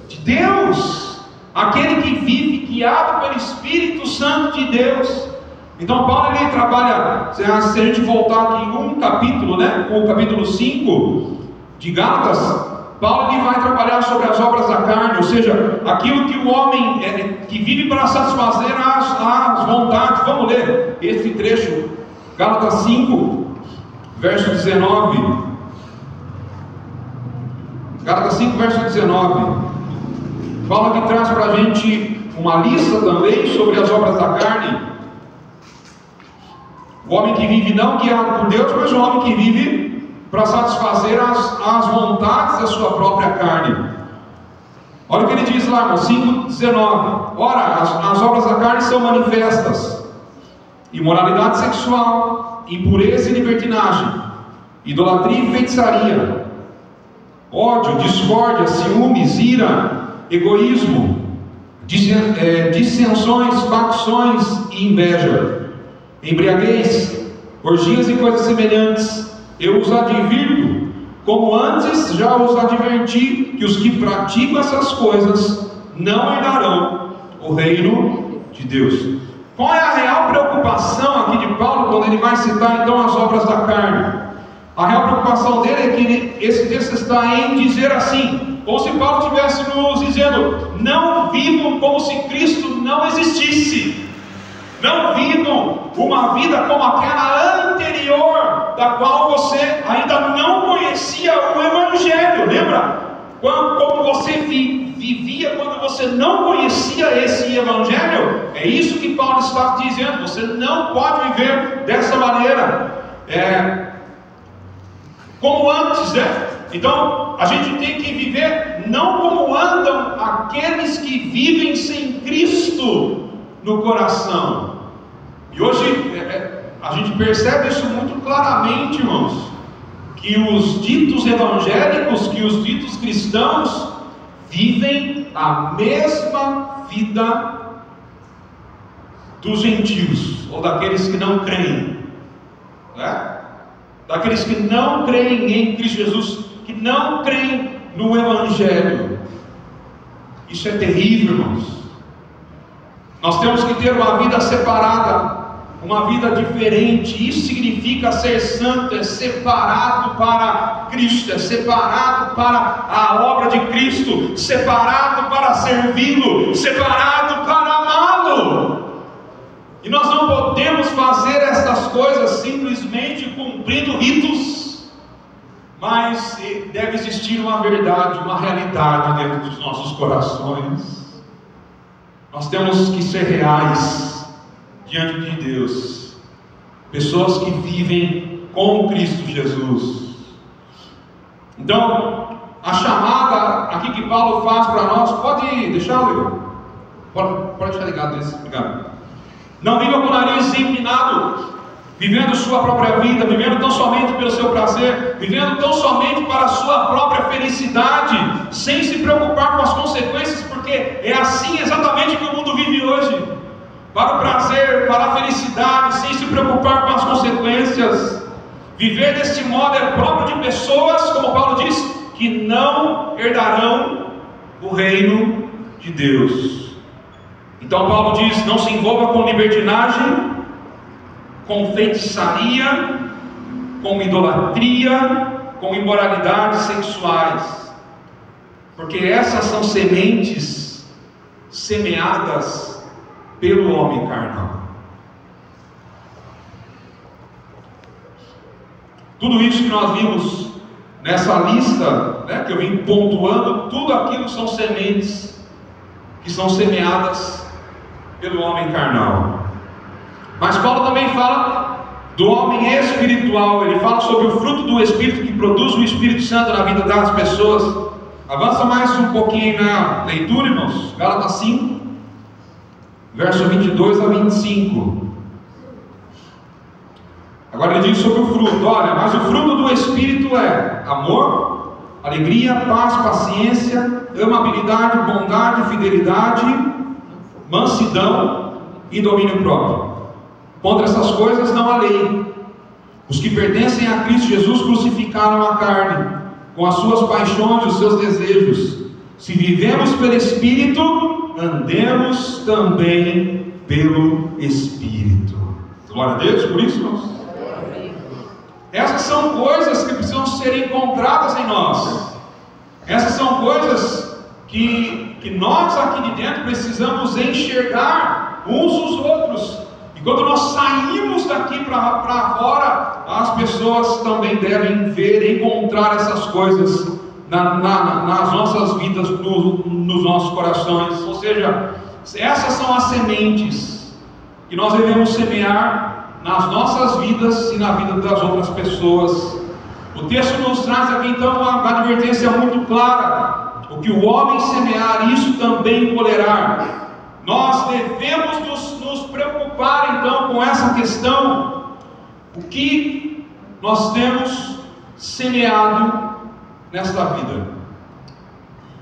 De Deus. Aquele que vive guiado pelo Espírito Santo de Deus. Então Paulo ele trabalha, se a gente voltar aqui em um capítulo, né, o capítulo 5 de Gálatas, Paulo ele vai trabalhar sobre as obras da carne, ou seja, aquilo que o homem que vive para satisfazer as vontades. Vamos ler esse trecho, Gálatas 5, verso 19. Gálatas 5, verso 19. Paulo aqui traz para a gente uma lista também sobre as obras da carne. O homem que vive não guiado por Deus, mas o homem que vive para satisfazer as vontades da sua própria carne. Olha o que ele diz lá, irmão, 5,19. Ora, as obras da carne são manifestas: imoralidade sexual, impureza e libertinagem, idolatria e feitiçaria, ódio, discórdia, ciúmes, ira, egoísmo, dissensões, facções e inveja, embriaguez, orgias e coisas semelhantes. Eu os advirto, como antes já os adverti, que os que praticam essas coisas não herdarão o reino de Deus. Qual é a real preocupação aqui de Paulo quando ele vai citar então as obras da carne? A real preocupação dele é que esse texto está em dizer assim, como se Paulo estivesse nos dizendo: não vivam como se Cristo não existisse, não vivam uma vida como aquela anterior, da qual você ainda não conhecia o Evangelho. Lembra? Como você vivia quando você não conhecia esse Evangelho? É isso que Paulo está dizendo. Você não pode viver dessa maneira, como antes, né? Então, a gente tem que viver não como andam aqueles que vivem sem Cristo no coração. E hoje a gente percebe isso muito claramente, irmãos, que os ditos evangélicos, que os ditos cristãos vivem a mesma vida dos gentios, ou daqueles que não creem, né? Daqueles que não creem em Cristo Jesus, que não creem no Evangelho. Isso é terrível, irmãos. Nós temos que ter uma vida separada, uma vida diferente. Isso significa ser santo, é separado para Cristo, é separado para a obra de Cristo, separado para servi-lo, separado para amá-lo. E nós não podemos fazer estas coisas simplesmente cumprindo ritos, mas deve existir uma verdade, uma realidade dentro dos nossos corações. Nós temos que ser reais diante de Deus, pessoas que vivem com Cristo Jesus. Então, a chamada aqui que Paulo faz para nós, pode deixar, Leandro? Pode deixar ligado nesse, obrigado. Não viva com o nariz empinado, vivendo sua própria vida, vivendo tão somente pelo seu prazer, vivendo tão somente para a sua própria felicidade, sem se preocupar com as consequências, porque é assim exatamente que o mundo vive hoje. Para o prazer, para a felicidade, sem se preocupar com as consequências. Viver deste modo é próprio de pessoas, como Paulo diz, que não herdarão o reino de Deus. Então Paulo diz: não se envolva com libertinagem, com feitiçaria, com idolatria, com imoralidades sexuais, porque essas são sementes semeadas pelo homem carnal. Tudo isso que nós vimos nessa lista, né, que eu vim pontuando, tudo aquilo são sementes que são semeadas pelo homem carnal. Mas Paulo também fala do homem espiritual. Ele fala sobre o fruto do Espírito que produz o Espírito Santo na vida das pessoas. Avança mais um pouquinho na leitura, irmãos. Gálatas 5, verso 22 a 25. Agora ele diz sobre o fruto. Olha, mas o fruto do Espírito é amor, alegria, paz, paciência, amabilidade, bondade, fidelidade, mansidão e domínio próprio. Contra essas coisas não há lei. Os que pertencem a Cristo Jesus crucificaram a carne, com as suas paixões e os seus desejos. Se vivemos pelo Espírito, andemos também pelo Espírito. Glória a Deus por isso, irmãos. Essas são coisas que precisam ser encontradas em nós. Essas são coisas que nós aqui de dentro precisamos enxergar uns os outros. E quando nós saímos daqui para fora, as pessoas também devem ver, encontrar essas coisas nas nossas vidas, nos nossos corações. Ou seja, essas são as sementes que nós devemos semear nas nossas vidas e na vida das outras pessoas. O texto nos traz aqui então uma advertência muito clara: o que o homem semear, isso também colherá. Nós devemos nos preocupar então com essa questão. O que nós temos semeado nesta vida?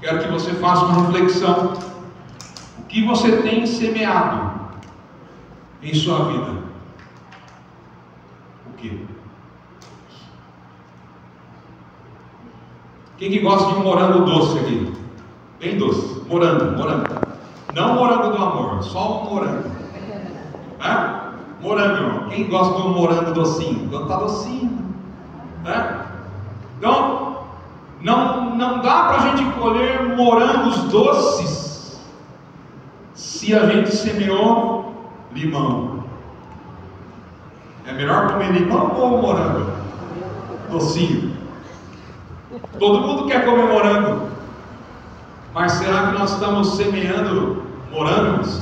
Quero que você faça uma reflexão. O que você tem semeado em sua vida? O quê? Quem que gosta de morango doce aqui? Bem doce. Morango. Não morango do amor, só um morango. Morango, irmão. Quem gosta do morango docinho? Quando está docinho. Então, não dá para a gente colher morangos doces se a gente semeou limão. É melhor comer limão ou morango docinho? Todo mundo quer comer morango, mas será que nós estamos semeando morangos?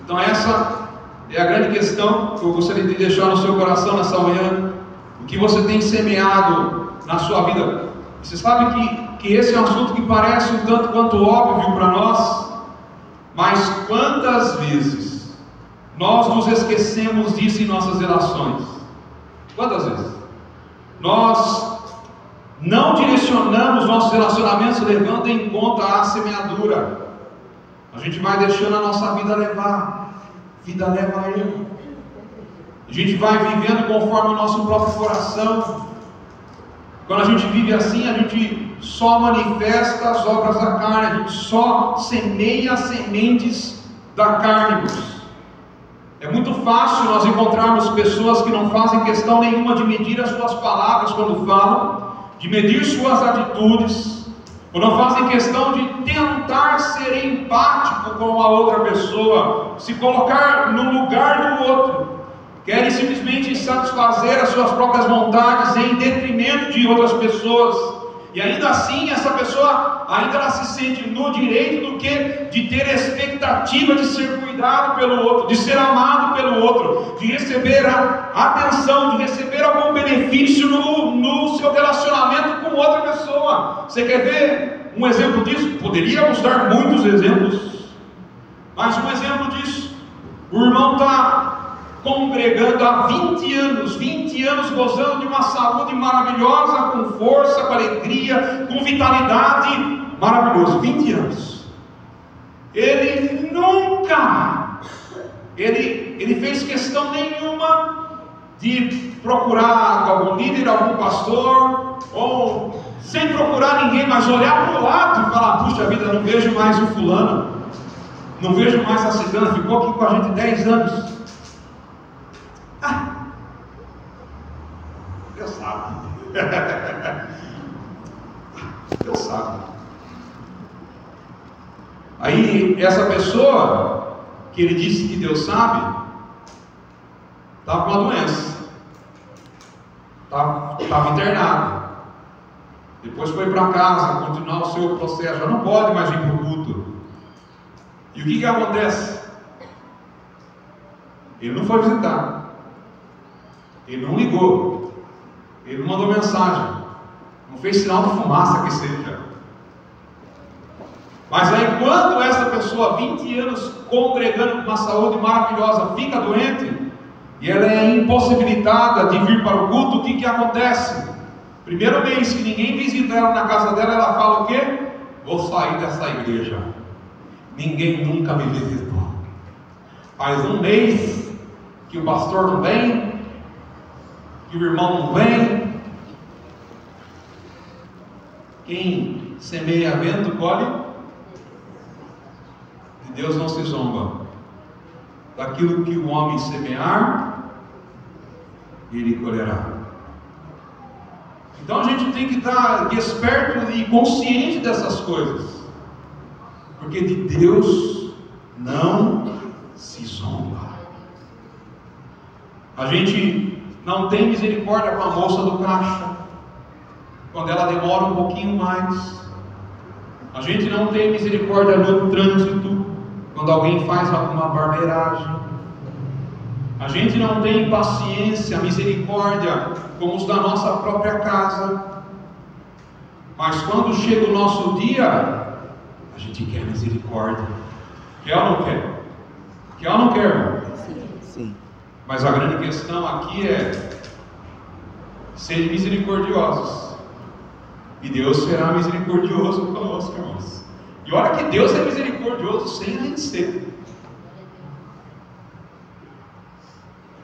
Então essa é a grande questão que eu gostaria de deixar no seu coração nessa manhã. O que você tem semeado na sua vida? Você sabe que esse é um assunto que parece um tanto quanto óbvio para nós, mas quantas vezes nós nos esquecemos disso em nossas relações? Quantas vezes? Nós não direcionamos nossos relacionamentos levando em conta a semeadura. A gente vai deixando a nossa vida levar. A vida leva eu. A gente vai vivendo conforme o nosso próprio coração. Quando a gente vive assim, a gente só manifesta as obras da carne. A gente só semeia sementes da carne. É muito fácil nós encontrarmos pessoas que não fazem questão nenhuma de medir as suas palavras quando falam, de medir suas atitudes, ou não fazem questão de tentar ser empático com a outra pessoa, se colocar no lugar do outro. Querem simplesmente satisfazer as suas próprias vontades em detrimento de outras pessoas. E ainda assim, essa pessoa ainda ela se sente no direito do que de ter expectativa de ser cuidado pelo outro, de ser amado pelo outro, de receber a atenção, de receber algum benefício no seu relacionamento com outra pessoa. Você quer ver um exemplo disso? Poderíamos dar muitos exemplos, mas um exemplo disso: o irmão está congregando há 20 anos gozando de uma saúde maravilhosa, com força, com alegria, com vitalidade, maravilhoso, 20 anos. Ele nunca, ele fez questão nenhuma de procurar algum líder, algum pastor, ou sem procurar ninguém, mas olhar para o lado e falar: puxa vida, não vejo mais o fulano, não vejo mais a cigana, ficou aqui com a gente 10 anos. Deus sabe. Deus sabe. Aí essa pessoa que ele disse que Deus sabe, estava com uma doença, estava internado. Depois foi para casa continuar o seu processo, já não pode mais ir para o culto. E o que acontece? Ele não foi visitar. Ele não ligou, ele não mandou mensagem, não fez sinal de fumaça que seja. Mas aí quando essa pessoa, 20 anos congregando com uma saúde maravilhosa, fica doente, e ela é impossibilitada de vir para o culto, o que acontece? Primeiro mês que ninguém visita ela na casa dela, ela fala o quê? Vou sair dessa igreja, ninguém nunca me visitou. Faz um mês que o pastor não vem, que o irmão não vem. Quem semeia vento colhe. De Deus não se zomba. Daquilo que o homem semear, ele colherá. Então a gente tem que estar desperto e consciente dessas coisas, porque de Deus não se zomba. A gente não tem misericórdia com a moça do caixa, quando ela demora um pouquinho mais. A gente não tem misericórdia no trânsito, quando alguém faz alguma barbeiragem. A gente não tem paciência, misericórdia com os da nossa própria casa. Mas quando chega o nosso dia, a gente quer misericórdia. Quer ou não quer? Quer ou não quer, irmão? Sim. Mas a grande questão aqui é ser misericordiosos, e Deus será misericordioso conosco, irmãos. E olha que Deus é misericordioso sem a gente ser.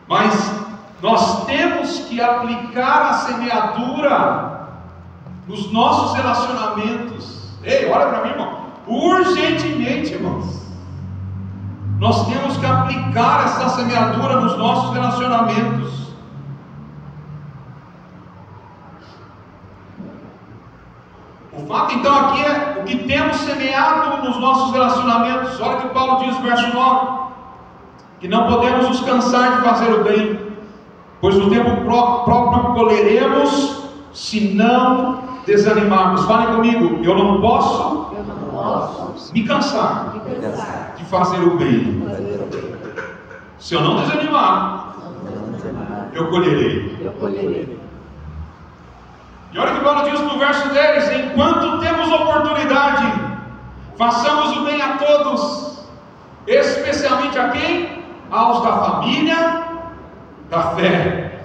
Mas nós temos que aplicar a semeadura nos nossos relacionamentos. Ei, olha para mim, irmão. Urgentemente, irmãos. Nós temos que aplicar essa semeadura nos nossos relacionamentos. O fato então aqui é o que temos semeado nos nossos relacionamentos. Olha o que Paulo diz no verso 9: que não podemos nos cansar de fazer o bem, pois no tempo próprio colheremos, se não desanimarmos. Falem comigo: eu não posso me cansar de fazer o bem. Se eu não desanimar, eu colherei. E olha o que Paulo diz no verso 10: enquanto temos oportunidade, façamos o bem a todos, especialmente a quem? Aos da família da fé.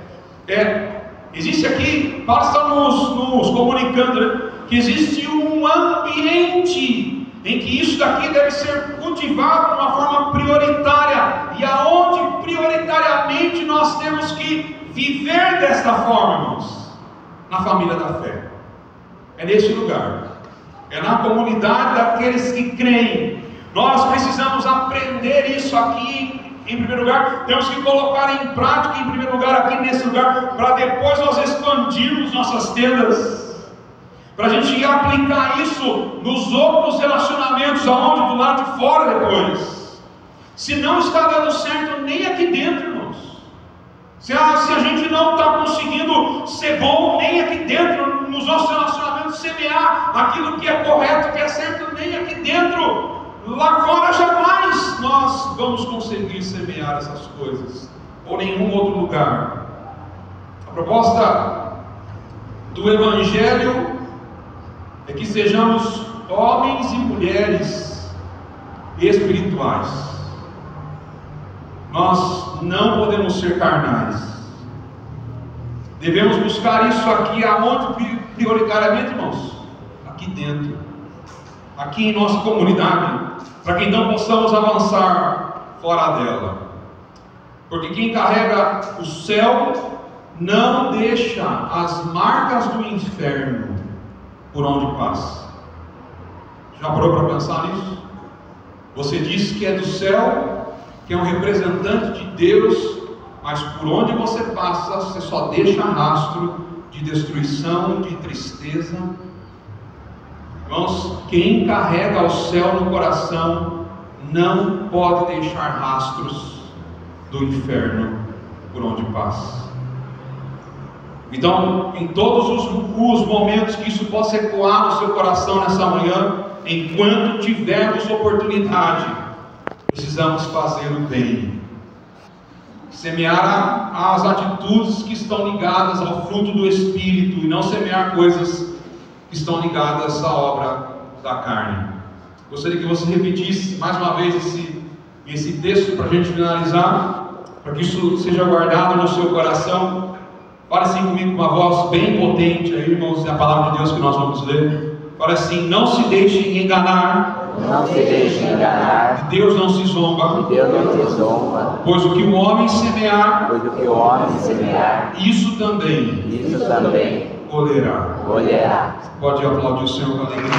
Existe aqui, Paulo está nos comunicando, né, que existe um ambiente em que isso daqui deve ser cultivado de uma forma prioritária, e aonde prioritariamente nós temos que viver desta forma, irmãos. Na família da fé. É nesse lugar. É na comunidade daqueles que creem. Nós precisamos aprender isso aqui em primeiro lugar. Temos que colocar em prática em primeiro lugar aqui nesse lugar, para depois nós expandirmos nossas tendas, para a gente ir aplicar isso nos outros relacionamentos, aonde? Do lado de fora depois. Se não está dando certo nem aqui dentro, irmãos. Se a gente não está conseguindo ser bom nem aqui dentro, nos nossos relacionamentos, semear aquilo que é correto, que é certo, nem aqui dentro, lá fora jamais nós vamos conseguir semear essas coisas, ou nenhum outro lugar. A proposta do Evangelho é que sejamos homens e mulheres espirituais. Nós não podemos ser carnais. Devemos buscar isso aqui aonde prioritariamente, irmãos? Aqui dentro, aqui em nossa comunidade, para que então possamos avançar fora dela. Porque quem carrega o céu não deixa as marcas do inferno por onde passa. Já parou para pensar nisso? Você diz que é do céu, que é um representante de Deus, mas por onde você passa, você só deixa rastro de destruição, de tristeza. Irmãos, quem carrega o céu no coração não pode deixar rastros do inferno por onde passa. Então, em todos os momentos que isso possa ecoar no seu coração nessa manhã, enquanto tivermos oportunidade, precisamos fazer o bem, semear as atitudes que estão ligadas ao fruto do Espírito, e não semear coisas que estão ligadas à obra da carne. Gostaria que você repetisse mais uma vez esse texto para a gente finalizar, para que isso seja guardado no seu coração. Fale assim comigo com uma voz bem potente aí, irmãos, é a palavra de Deus que nós vamos ler. Fale assim: não se deixe enganar. Não se deixe enganar. De Deus não se zomba. De Deus não se zomba. Pois o que o homem semear, isso também colherá. Pode aplaudir o Senhor com alegria.